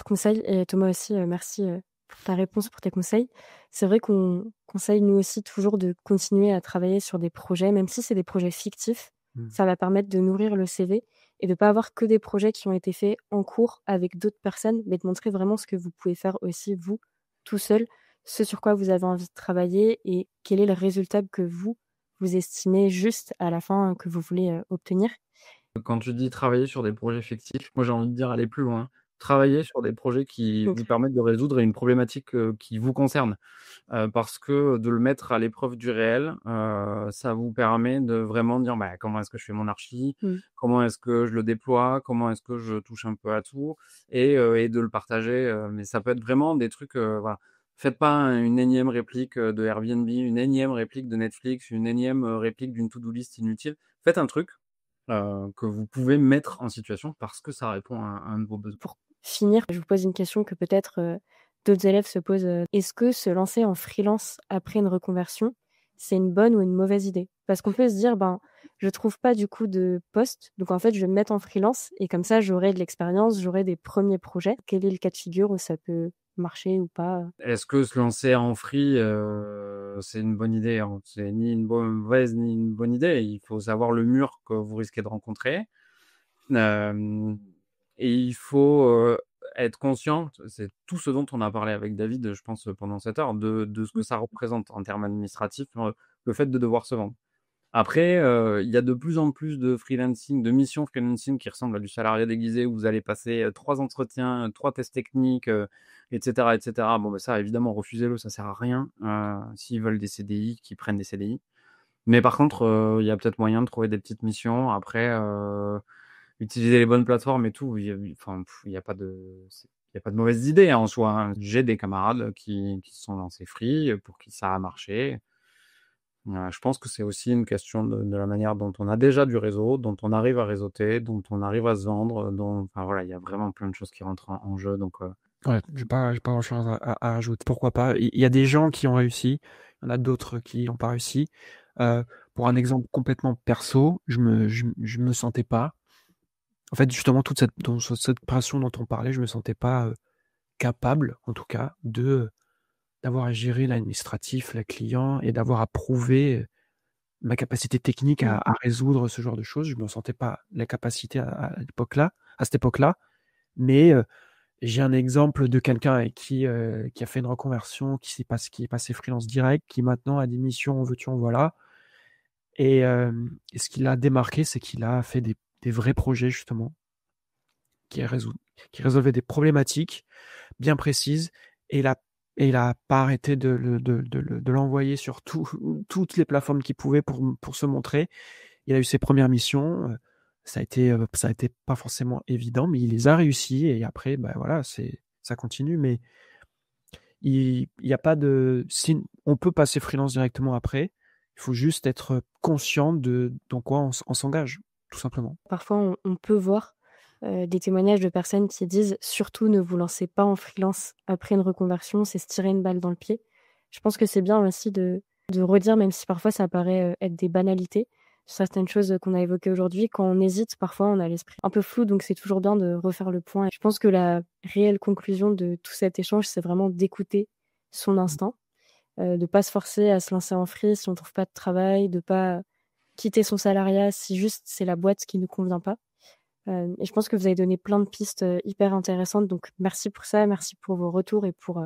conseil. Et Thomas aussi, merci pour ta réponse, pour tes conseils. C'est vrai qu'on conseille nous aussi toujours de continuer à travailler sur des projets, même si c'est des projets fictifs. Ça va permettre de nourrir le CV et de pas avoir que des projets qui ont été faits en cours avec d'autres personnes, mais de montrer vraiment ce que vous pouvez faire aussi, vous, tout seul, ce sur quoi vous avez envie de travailler et quel est le résultat que vous estimez juste à la fin que vous voulez obtenir. Quand tu dis travailler sur des projets fictifs, moi j'ai envie de dire aller plus loin. Travailler sur des projets qui Donc, vous permettent de résoudre une problématique, qui vous concerne. Parce que de le mettre à l'épreuve du réel, ça vous permet de vraiment dire: «Bah, comment est-ce que je fais mon archi? Comment est-ce que je le déploie? Comment est-ce que je touche un peu à tout?» Et de le partager, mais ça peut être vraiment des trucs, voilà. Faites pas une énième réplique, de Airbnb, une énième réplique de Netflix, une énième, réplique d'une to-do list inutile. Faites un truc que vous pouvez mettre en situation parce que ça répond à un de vos besoins. Pour finir, je vous pose une question que peut-être d'autres élèves se posent. Est-ce que se lancer en freelance après une reconversion, c'est une bonne ou une mauvaise idée? Parce qu'on peut se dire, ben, je trouve pas du coup de poste, donc en fait, je vais me mettre en freelance et comme ça, j'aurai de l'expérience, j'aurai des premiers projets. Quel est le cas de figure où ça peut marcher ou pas? Est-ce que se lancer en free, c'est une bonne idée, hein? C'est ni une mauvaise ni une bonne idée. Il faut savoir le mur que vous risquez de rencontrer. Hem Et il faut, être conscient, c'est tout ce dont on a parlé avec David, je pense, pendant cette heure, de ce que ça représente en termes administratifs, le fait de devoir se vendre. Après, il y a de plus en plus de freelancing, de missions freelancing qui ressemblent à du salariat déguisé où vous allez passer, 3 entretiens, 3 tests techniques, et cetera, et cetera. Bon, bah, ça évidemment refusez-le, ça sert à rien. S'ils veulent des CDI, qu'ils prennent des CDI. Mais par contre, il y a peut-être moyen de trouver des petites missions. Après, utiliser les bonnes plateformes et tout, il y a pas de il y a pas de mauvaises idées, hein, en soi, hein. J'ai des camarades qui se sont lancés free, pour qui ça a marché. Je pense que c'est aussi une question de la manière dont on a déjà du réseau, dont on arrive à réseauter, dont on arrive à se vendre, enfin voilà, il y a vraiment plein de choses qui rentrent en jeu, donc Ouais, j'ai pas grand-chose à rajouter. Pourquoi pas? Il y a des gens qui ont réussi, il y en a d'autres qui n'ont pas réussi. Pour un exemple complètement perso, je me sentais pas. En fait, justement, cette pression dont on parlait, je me sentais pas capable, en tout cas, d'avoir à gérer l'administratif, le client et d'avoir à prouver ma capacité technique à résoudre ce genre de choses. Je me sentais pas la capacité à cette époque-là. Mais j'ai un exemple de quelqu'un avec qui a fait une reconversion, qui est passé freelance direct, qui maintenant a des missions en veux-tu en voilà. Et ce qui l'a démarqué, c'est qu'il a fait des vrais projets justement, qui résolvaient des problématiques bien précises. Et il a pas arrêté de l'envoyer sur toutes les plateformes qu'il pouvait pour se montrer. Il a eu ses premières missions. Ça a été pas forcément évident, mais il les a réussi. Et après, bah voilà, ça continue. Mais il y a pas de, on peut passer freelance directement après. Il faut juste être conscient dans quoi on s'engage. tout simplement. Parfois, on peut voir des témoignages de personnes qui disent: «Surtout ne vous lancez pas en freelance après une reconversion, c'est se tirer une balle dans le pied». Je pense que c'est bien aussi de redire, même si parfois ça paraît, être des banalités, certaines choses, qu'on a évoquées aujourd'hui. Quand on hésite, parfois on a l'esprit un peu flou, donc c'est toujours bien de refaire le point et je pense que la réelle conclusion de tout cet échange, c'est vraiment d'écouter son instinct, de pas se forcer à se lancer en free si on trouve pas de travail, de pas quitter son salariat si juste c'est la boîte qui ne convient pas. Et je pense que vous avez donné plein de pistes, hyper intéressantes, donc merci pour ça, merci pour vos retours et pour,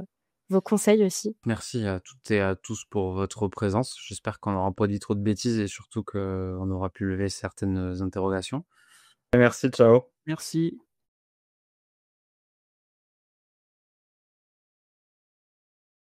vos conseils aussi. Merci à toutes et à tous pour votre présence. J'espère qu'on n'aura pas dit trop de bêtises et surtout qu'on aura pu lever certaines interrogations. Merci, ciao. Merci.